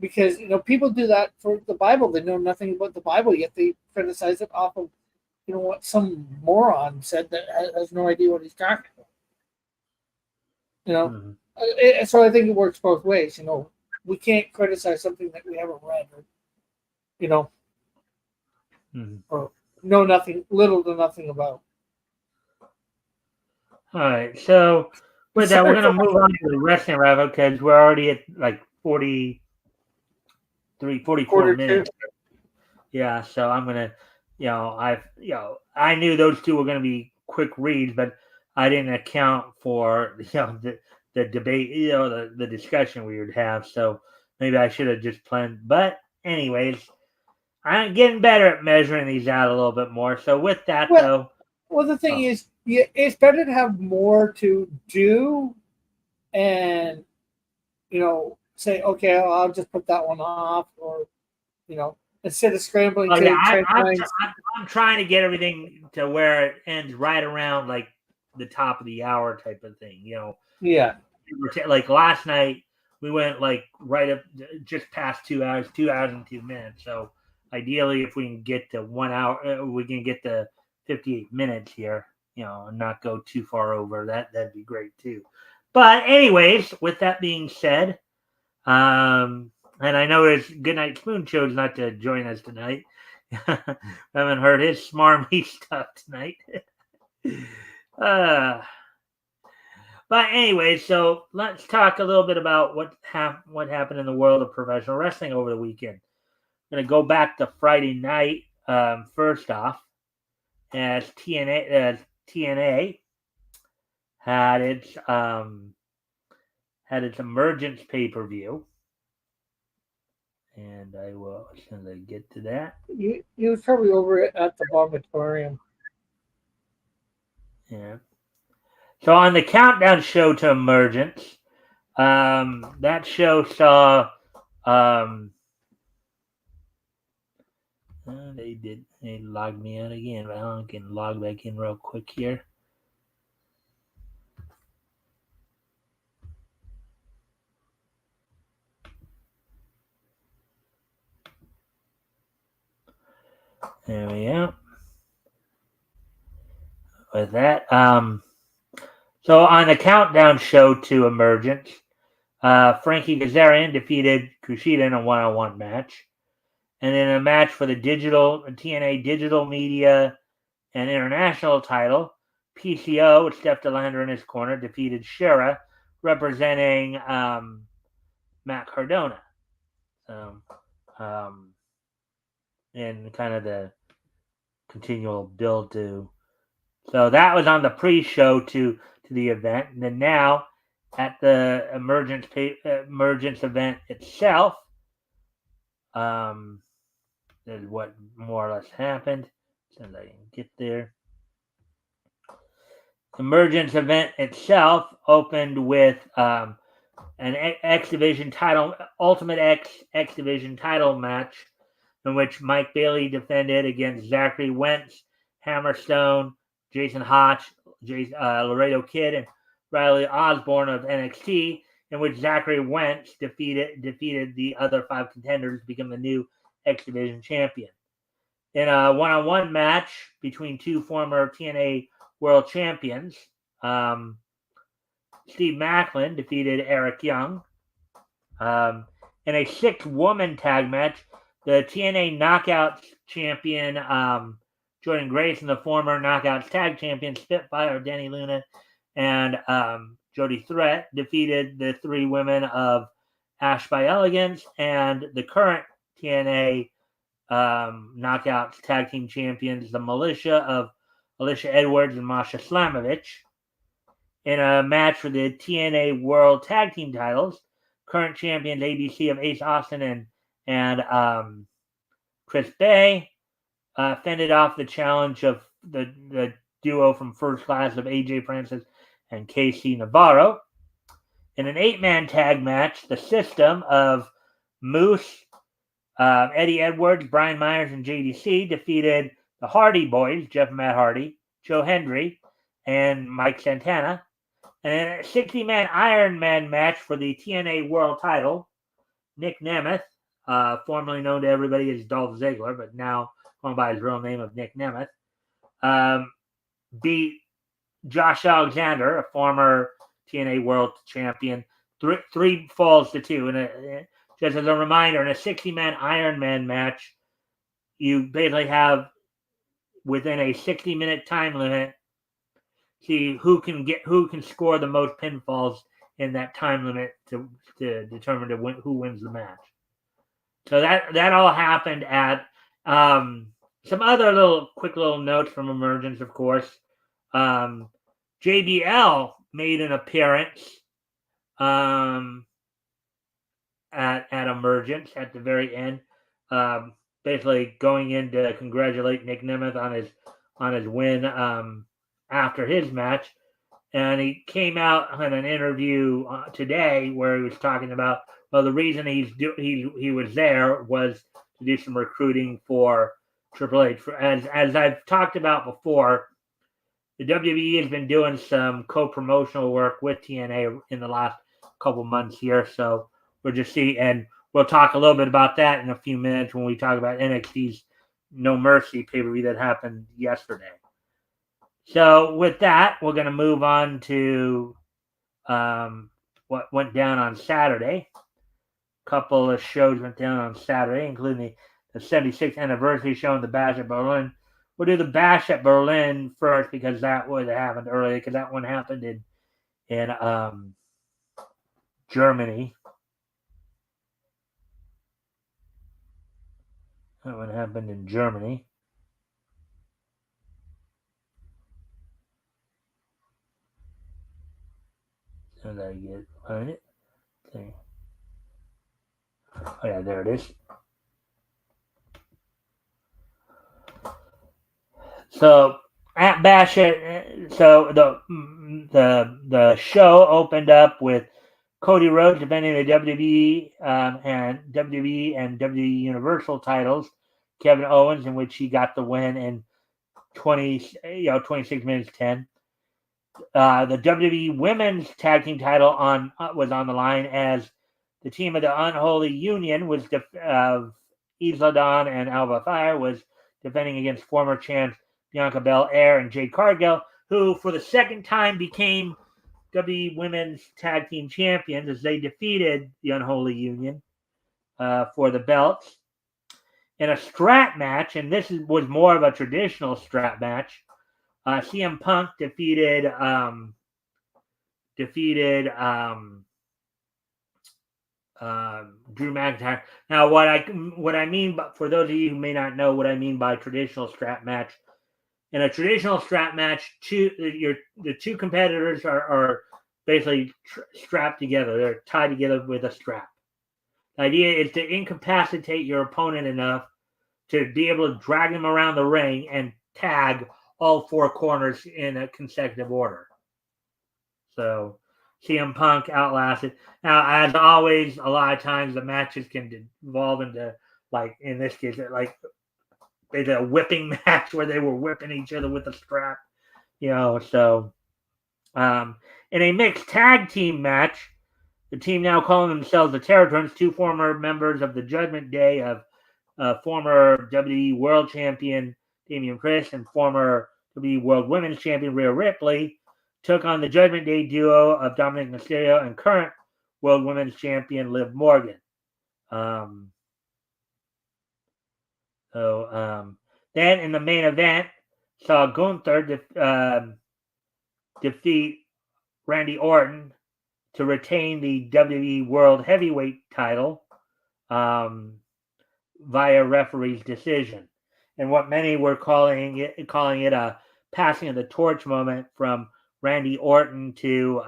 Because, people do that for the Bible. They know nothing about the Bible, yet they criticize it off of, what some moron said that has no idea what he's talking about. Mm-hmm. So I think it works both ways. We can't criticize something that we haven't read or, mm-hmm. or know little to nothing about. All right, so with that, we're going to move on to the wrestling rabbit because we're already at like 44 minutes. Yeah, so I'm going to, I knew those two were going to be quick reads, but I didn't account for, the debate, the discussion we would have. So maybe I should have just planned. But anyways, I'm getting better at measuring these out a little bit more. So with that, though. Well, the thing is, it's better to have more to do and, say, okay, I'll just put that one off, or, instead of scrambling I'm trying to get everything to where it ends right around like the top of the hour type of thing, Yeah. Like last night, we went like right up just past 2 hours, 2 hours and 2 minutes. So ideally, if we can get to 1 hour, we can get to 58 minutes here, and not go too far over. That'd be great too. But anyways, with that being said, and I know his Goodnight Spoon chose not to join us tonight. I haven't heard his smarmy stuff tonight. But anyway, so let's talk a little bit about what happened in the world of professional wrestling over the weekend. I'm going to go back to Friday night. First off, as TNA had its Emergence pay-per-view. And I will, as soon as I get to that. You was probably over at the vomitorium. Yeah. So on the countdown show to Emergence, that show saw They logged me out again, but I can log back in real quick here. There we go. With that, so on the countdown show to Emergence, Frankie Kazarian defeated Kushida in a one-on-one match. And in a match for the TNA Digital Media and International title, PCO, with Steph DeLander in his corner, defeated Shera, representing Matt Cardona. So, in kind of the continual build to. So that was on the pre-show to the event. And then now at the Emergence event itself, is what more or less happened. So I can get there. Emergence event itself opened with an X Division title, Ultimate X Division title match, in which Mike Bailey defended against Zachary Wentz, Hammerstone, Jason Hotch, Laredo Kid, and Riley Osborne of NXT, in which Zachary Wentz defeated the other 5 contenders to become the new X Division champion. In a one-on-one match between 2 former TNA World Champions, Steve Macklin defeated Eric Young. In a 6-woman tag match, the TNA Knockouts champion Jordan Grace and the former Knockouts tag champion Spitfire Danny Luna and Jody Threat defeated the 3 women of Ash by Elegance and the current TNA Knockouts tag team champions, the Militia of Alicia Edwards and Masha Slamovich. In a match for the TNA World Tag Team titles, current champions ABC of Ace Austin and Chris Bay fended off the challenge of the duo from First Class of AJ Francis and KC Navarro. In an 8-man tag match, the System of Moose, Eddie Edwards, Brian Myers, and JDC defeated the Hardy Boys, Jeff and Matt Hardy, Joe Hendry, and Mike Santana. And in a 60-man Iron Man match for the TNA World title, Nick Nemeth, formerly known to everybody as Dolph Ziggler, but now going by his real name of Nick Nemeth, beat Josh Alexander, a former TNA World Champion, 3 falls to 2. And just as a reminder, in a 60-man Iron Man match, you basically have, within a 60-minute time limit, see who can score the most pinfalls in that time limit to determine who wins the match. So that all happened at some other quick little notes from Emergence, of course. JBL made an appearance at Emergence at the very end, basically going in to congratulate Nick Nemeth on his win after his match. And he came out in an interview today where he was talking about, well, the reason he was there was to do some recruiting for Triple H. As I've talked about before, the WWE has been doing some co-promotional work with TNA in the last couple months here. So we'll just see, and we'll talk a little bit about that in a few minutes when we talk about NXT's No Mercy pay-per-view that happened yesterday. So with that, we're going to move on to what went down on Saturday. A couple of shows went down on Saturday, including the 76th anniversary show and the Bash at Berlin. We'll do the Bash at Berlin first because that would have happened earlier, because that one happened in Germany. That one happened in Germany. So that I find it. Okay. Oh yeah, there it is. So at Bash, so the show opened up with Cody Rhodes defending the WWE and WWE Universal titles. Kevin Owens, in which he got the win in 26 minutes 10. The WWE Women's Tag Team title was on the line as the team of the Unholy Union was Isla Dawn and Alba Fire was defending against former champs Bianca Belair and Jade Cargill, who for the second time became WWE Women's Tag Team Champions as they defeated the Unholy Union for the belts. In a strap match, and this was more of a traditional strap match, CM Punk defeated Drew McIntyre. Now, what I mean, for those of you who may not know what I mean by traditional strap match, in a traditional strap match, the two competitors are basically strapped together. They're tied together with a strap. The idea is to incapacitate your opponent enough to be able to drag them around the ring and tag all four corners in a consecutive order. So CM Punk outlasted. Now, as always, a lot of times the matches can evolve into, like in this case, like they did a whipping match where they were whipping each other with a strap. So in a mixed tag team match, the team now calling themselves the Terratons, two former members of the Judgment Day of former WWE World Champion Damian Priest and former WWE World Women's Champion Rhea Ripley, took on the Judgment Day duo of Dominic Mysterio and current World Women's Champion Liv Morgan. Then in the main event, saw Gunther defeat Randy Orton to retain the WWE World Heavyweight title via referee's decision. And what many were calling it a passing of the torch moment from Randy Orton to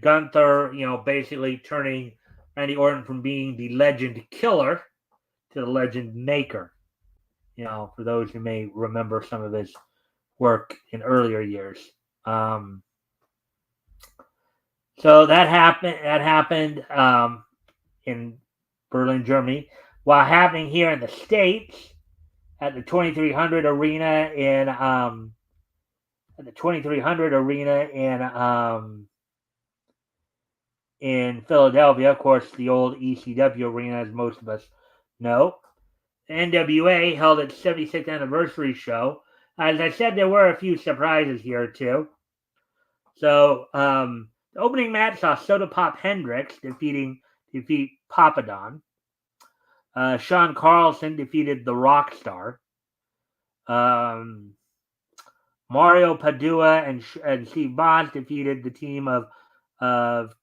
Gunther, basically turning Randy Orton from being the legend killer to the legend maker. For those who may remember some of his work in earlier years. So that happened in Berlin, Germany, while happening here in the States at the 2300 Arena in Philadelphia. Of course, the old ECW arena, as most of us know. The NWA held its 76th anniversary show. As I said, there were a few surprises here too. So the opening match saw Soda Pop Hendricks defeat Papadon. Sean Carlson defeated the Rockstar. Mario Padua and Steve Bonds defeated the team of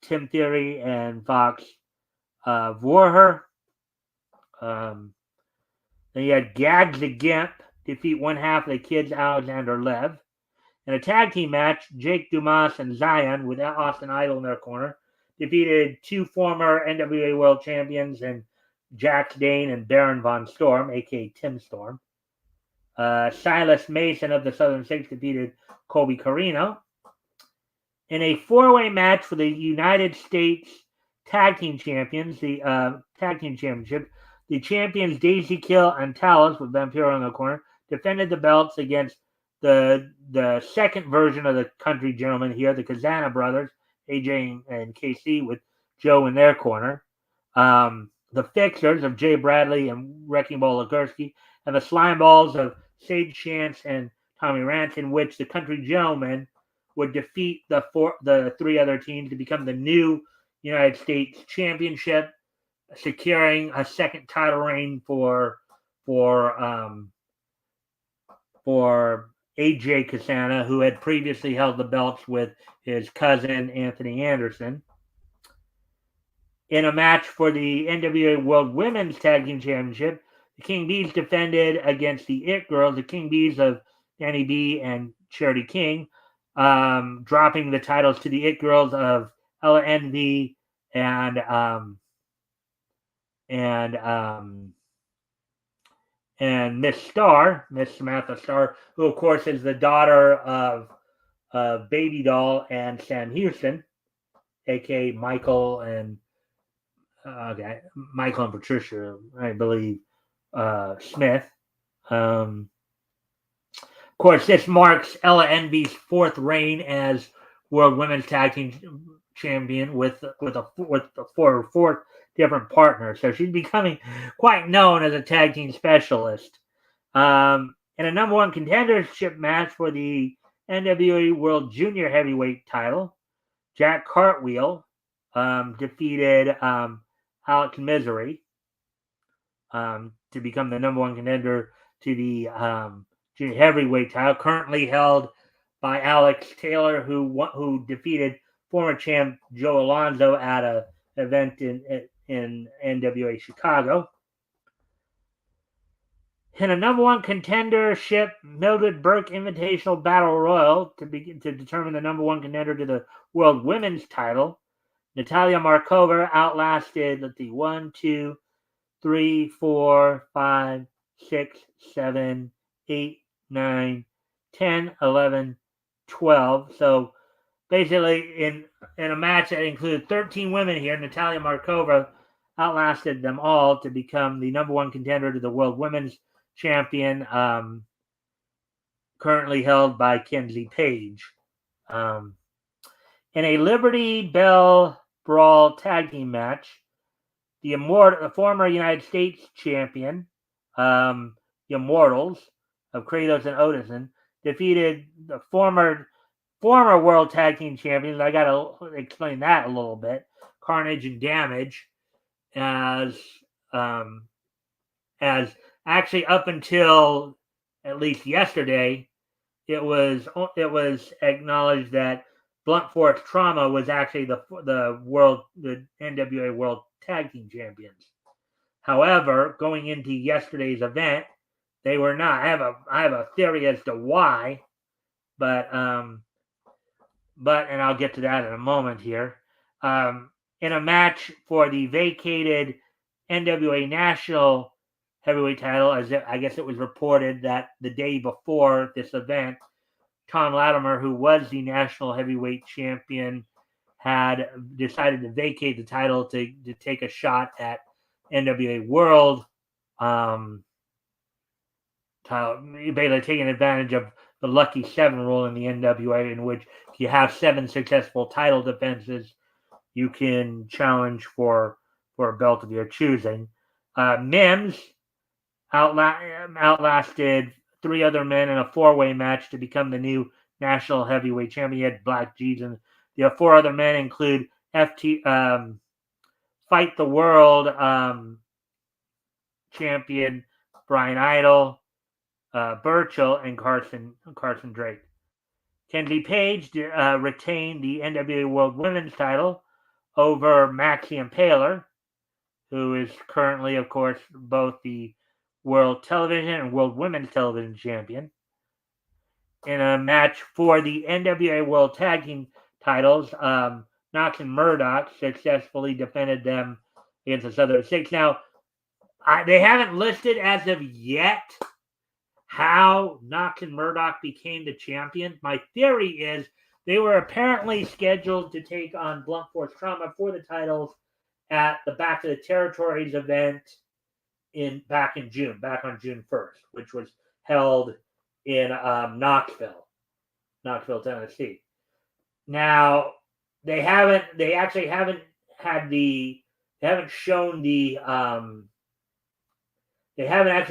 Tim Theory and Fox Vorher. Then you had Gags the Gimp defeat one half of the Kids, Alexander Lev. In a tag team match, Jake Dumas and Zion, with Austin Idol in their corner, defeated two former NWA World Champions and Jax Dane and Baron Von Storm, a.k.a. Tim Storm. Silas Mason of the Southern Six defeated Colby Carino. In a four-way match for the United States Tag Team Champions, the Tag Team Championship, the champions Daisy Kill and Talos, with Vampiro in the corner, defended the belts against the second version of the Country Gentlemen here, the Kazana brothers, AJ and KC, with Joe in their corner. The Fixers of Jay Bradley and Wrecking Ball Ligursky, and the Slime Balls of Sage Chance and Tommy Rance, in which the Country Gentlemen would defeat the three other teams to become the new United States Championship, securing a second title reign for AJ Kasana, who had previously held the belts with his cousin Anthony Anderson. In a match for the NWA World Women's Tag Team Championship, the King Bees defended against the It Girls, the King Bees of Danny B and Charity King, dropping the titles to the It Girls of Ella Envy and Miss Samantha Starr, who of course is the daughter of Baby Doll and Sam Houston aka Michael and Michael and Patricia, I believe, Smith. Of course, this marks Ella Envy's fourth reign as World Women's Tag Team Champion with four different partners. So she's becoming quite known as a tag team specialist. In a number one contendership match for the NWA World Junior Heavyweight title, Jack Cartwheel defeated Alex Misery to become the number one contender to the junior heavyweight title, currently held by Alex Taylor, who defeated former champ Joe Alonzo at an event in NWA Chicago. In a number one contendership, Mildred Burke Invitational Battle Royal to determine the number one contender to the World Women's title, Natalia Markova outlasted 1, 2, 3, 4, 5, 6, 7, 8, 9, 10, 11, 12. So basically, in a match that included 13 women here, Natalia Markova outlasted them all to become the number one contender to the World Women's Champion, currently held by Kenzie Page. In a Liberty Bell Brawl tag team match, the former United States champion, the Immortals of Kratos and Odinson, defeated the former World Tag Team Champions. I got to explain that a little bit. Carnage and Damage, as actually up until at least yesterday, it was acknowledged that Blunt Force Trauma was actually the NWA World Tag Team Champions. However, going into yesterday's event, they were not. I have a theory as to why, but and I'll get to that in a moment here. In a match for the vacated NWA National Heavyweight title, I guess it was reported that the day before this event, Tom Latimer, who was the National Heavyweight Champion, had decided to vacate the title to take a shot at NWA World title, basically taking advantage of the Lucky 7 rule in the NWA, in which if you have 7 successful title defenses, you can challenge for a belt of your choosing. Mims outlasted 3 other men in a 4-way match to become the new National Heavyweight Champion. He had Black G's, and the 4 other men include Fight the World champion Brian Idol, Burchill, and Carson Drake. Kenzie Page retained the NWA World Women's title over Maxie Impaler, who is currently, of course, both the World Television and World Women's Television Champion. In a match for the NWA World Tag Team titles, Knox and Murdoch successfully defended them against the Southern Six. Now, they haven't listed as of yet how Knox and Murdoch became the champion. My theory is they were apparently scheduled to take on Blunt Force Trauma for the titles at the Back to the Territories event back on June 1st, which was held in Knoxville, Tennessee. Now, they haven't actually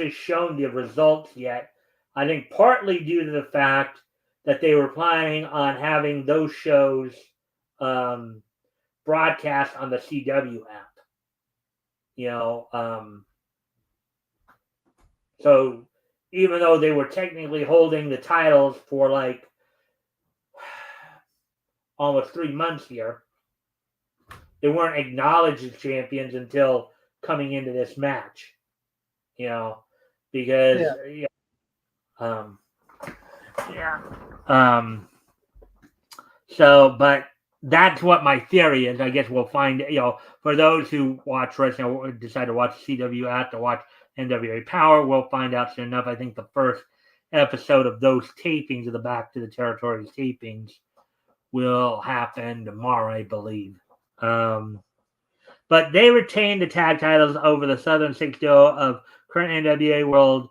shown the results yet. I think partly due to the fact that they were planning on having those shows broadcast on the CW app. So even though they were technically holding the titles for like almost 3 months here, they weren't acknowledged as champions until coming into this match. Because so, but that's what my theory is. I guess we'll find, for those who watch wrestling or decide to watch CW app to watch NWA Power, we'll find out soon enough. I think the first episode of those tapings of the Back to the Territories tapings will happen tomorrow, I believe. But they retained the tag titles over the Southern Six Duo of current NWA World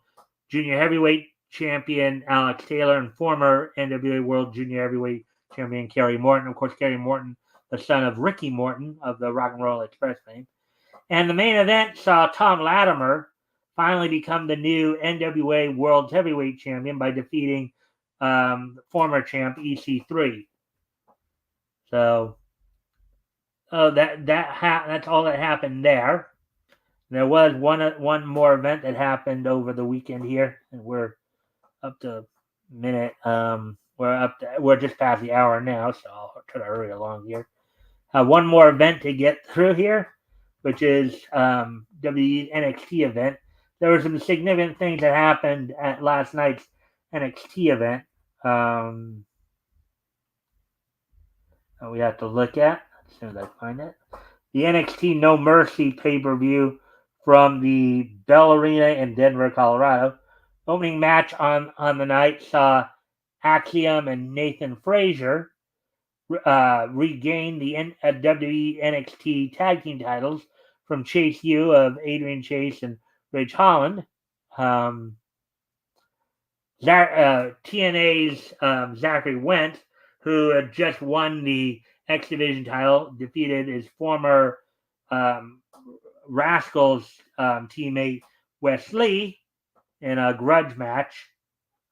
Junior Heavyweight Champion Alex Taylor and former NWA World Junior Heavyweight Champion Kerry Morton. Of course, Kerry Morton, the son of Ricky Morton of the Rock and Roll Express fame. And the main event saw Tom Latimer finally become the new NWA World Heavyweight Champion by defeating former champ EC3. So, that's all that happened there. There was one more event that happened over the weekend here, and we're up to minute. We're just past the hour now, so I'll try to hurry along here. One more event to get through here, which is WWE NXT event. There were some significant things that happened at last night's NXT event. We have to look at as soon as I find it. The NXT No Mercy pay-per-view from the Bell Arena in Denver, Colorado. Opening match on the night saw Axiom and Nathan Frazier regain the WWE NXT tag team titles from Chase U of Adrian Chase and Ridge Holland. TNA's Zachary Wentz, who had just won the X Division title, defeated his former Rascals teammate Wes Lee in a grudge match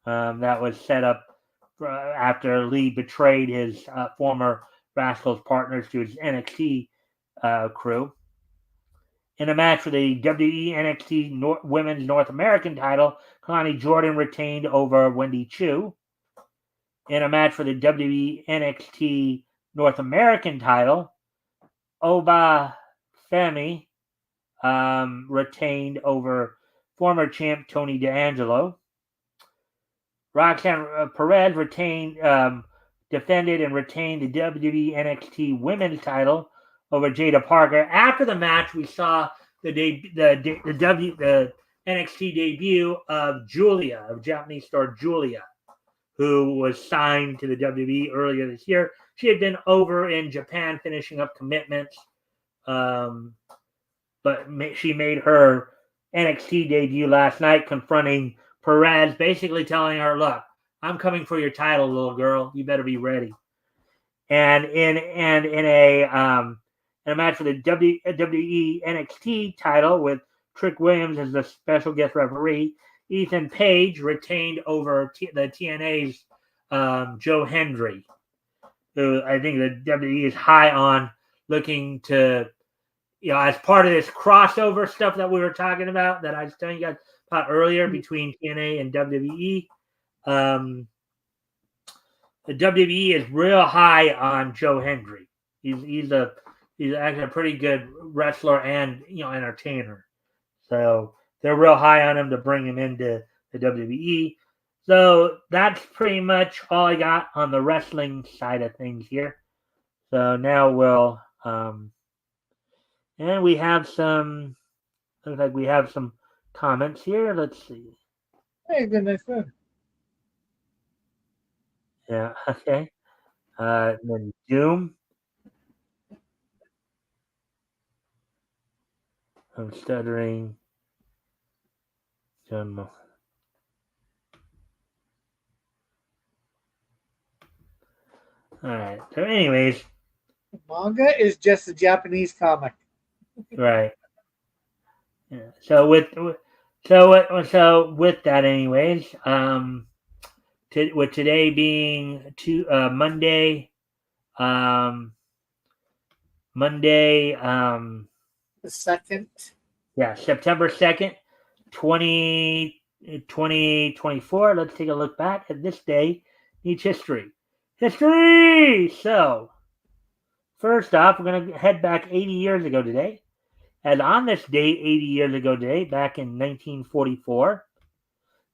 that was set up after Lee betrayed his former Rascals partners to his NXT crew. In a match for the WWE NXT Women's North American title, Kalani Jordan retained over Wendy Chu. In a match for the WWE NXT North American title, Oba Femi retained over former champ Tony D'Angelo. Roxanne Perez defended and retained the WWE NXT Women's title over Jada Parker. After the match, we saw the NXT debut of Julia, of Japanese star Julia, who was signed to the WWE earlier this year. She had been over in Japan finishing up commitments, but she made her NXT debut last night, confronting Perez, basically telling her, "Look, I'm coming for your title, little girl. You better be ready." And in a match for the WWE NXT title with Trick Williams as the special guest referee, Ethan Page retained over the TNA's Joe Hendry, who I think the WWE is high on, looking to, as part of this crossover stuff that we were talking about, that I was telling you guys about earlier between TNA and WWE. The WWE is real high on Joe Hendry. He's actually a pretty good wrestler and entertainer. So they're real high on him to bring him into the WWE. So that's pretty much all I got on the wrestling side of things here. So now we'll and we have some. Looks like we have some comments here. Let's see. Hey, good nice one. Yeah. Okay. Then Doom. I'm stuttering. Some. All right. So, anyways. Manga is just a Japanese comic. Right. Yeah. So with that, anyways. With today being Monday. Monday. The second. Yeah, September 2nd, 2024. Let's take a look back at this day. Each history. So, first off, we're going to head back 80 years ago today. And on this date, 80 years ago today, back in 1944,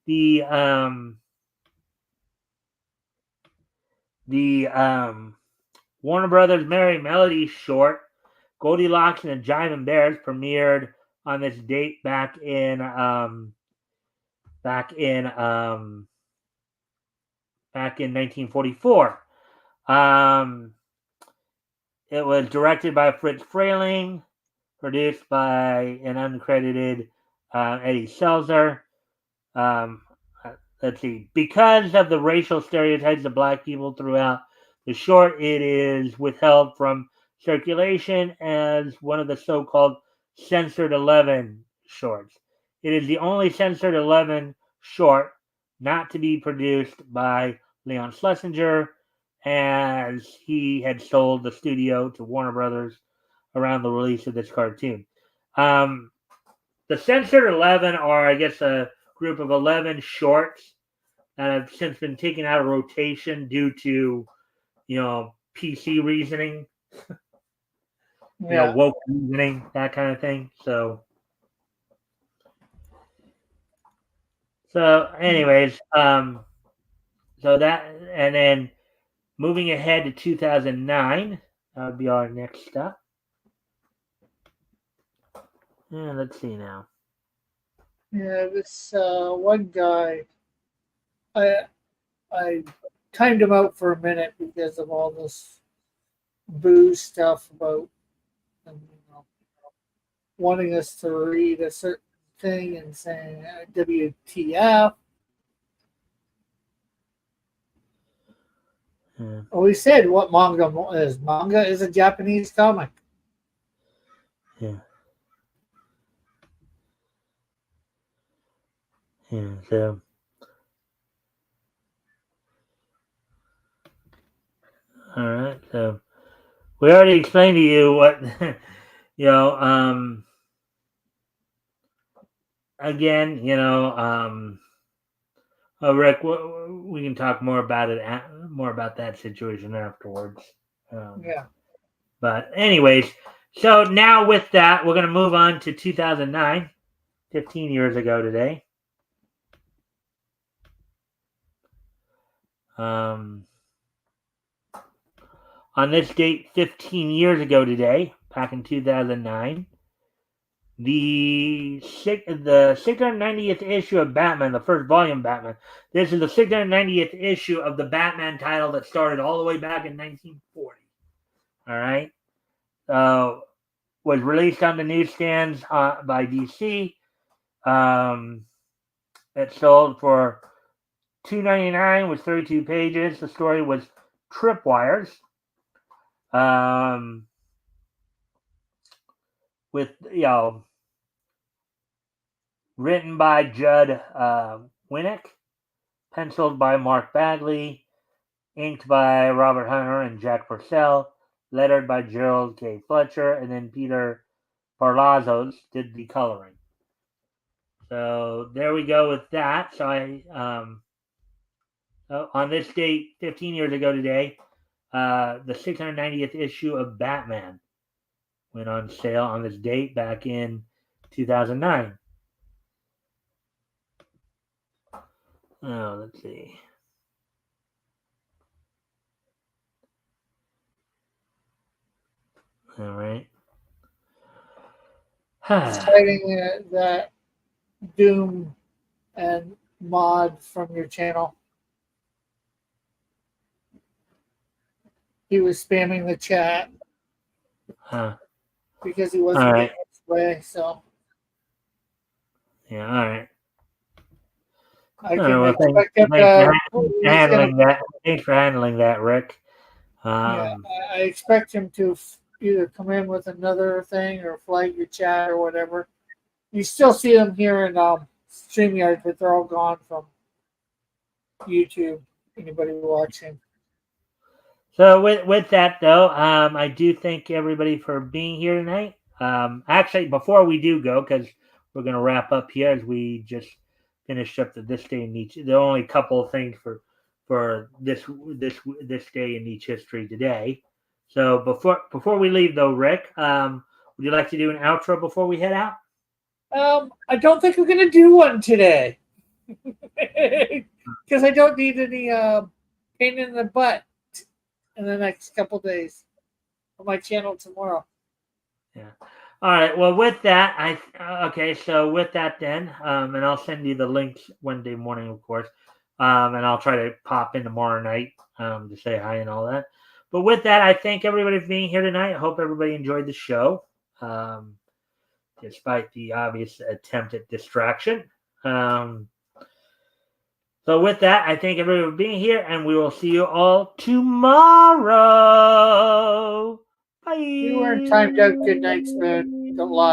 the Warner Brothers Merry Melody short, Goldilocks and the Jivin' Bears, premiered on this date back in 1944. It was directed by Fritz Frayling, produced by an uncredited Eddie Selzer. Um, let's see. Because of the racial stereotypes of black people throughout the short, it is withheld from circulation as one of the so-called censored 11 shorts. It is the only censored 11 short not to be produced by Leon Schlesinger, as he had sold the studio to Warner Brothers around the release of this cartoon. The censored 11 are, I guess, a group of 11 shorts that have since been taken out of rotation due to, PC reasoning, Yeah. woke reasoning, that kind of thing. So anyways, so that, and then moving ahead to 2009, that would be our next step. Yeah, let's see now. Yeah, this one guy, I timed him out for a minute because of all this booze stuff about wanting us to read a certain thing and saying WTF. Yeah. Well, we said what manga is. Manga is a Japanese comic. Yeah. Yeah. So. All right. So we already explained to you what, again, Rick, we can talk more about it, more about that situation afterwards. Yeah. But anyways, so now with that, we're going to move on to 2009, 15 years ago today. On this date, 15 years ago today, back in 2009, the 690th issue of Batman, the first volume of Batman. This is the 690th issue of the Batman title that started all the way back in 1940. All right. Was released on the newsstands by DC. It sold for $2.99 with 32 pages. The story was Tripwires. With written by Judd Winnick, penciled by Mark Bagley, inked by Robert Hunter and Jack Purcell, lettered by Gerald K. Fletcher, and then Peter Parlazos did the coloring. So there we go with that. So on this date, 15 years ago today, the 690th issue of Batman went on sale on this date back in 2009. Oh, let's see. All right. Citing that Doom and mod from your channel. He was spamming the chat because he wasn't getting his way. So yeah, all right. I can expect him to. Thanks for handling that, Rick. Yeah, I expect him to either come in with another thing or flag your chat or whatever. You still see them here in StreamYard, but they're all gone from YouTube. Anybody watching? So with that though, I do thank everybody for being here tonight. Actually, before we do go, because we're going to wrap up here as we just finished up this day in each. There are only a couple of things for this day in each history today. So before we leave though, Rick, would you like to do an outro before we head out? I don't think I'm going to do one today because I don't need any pain in the butt in the next couple days on my channel tomorrow. Yeah. All right. Well, with that, okay. So with that, then, and I'll send you the links Wednesday morning, of course, and I'll try to pop in tomorrow night to say hi and all that. But with that, I thank everybody for being here tonight. I hope everybody enjoyed the show, despite the obvious attempt at distraction. So with that, I thank everybody for being here, and we will see you all tomorrow. Bye. You weren't timed out. Good night, Spoon. Don't lie.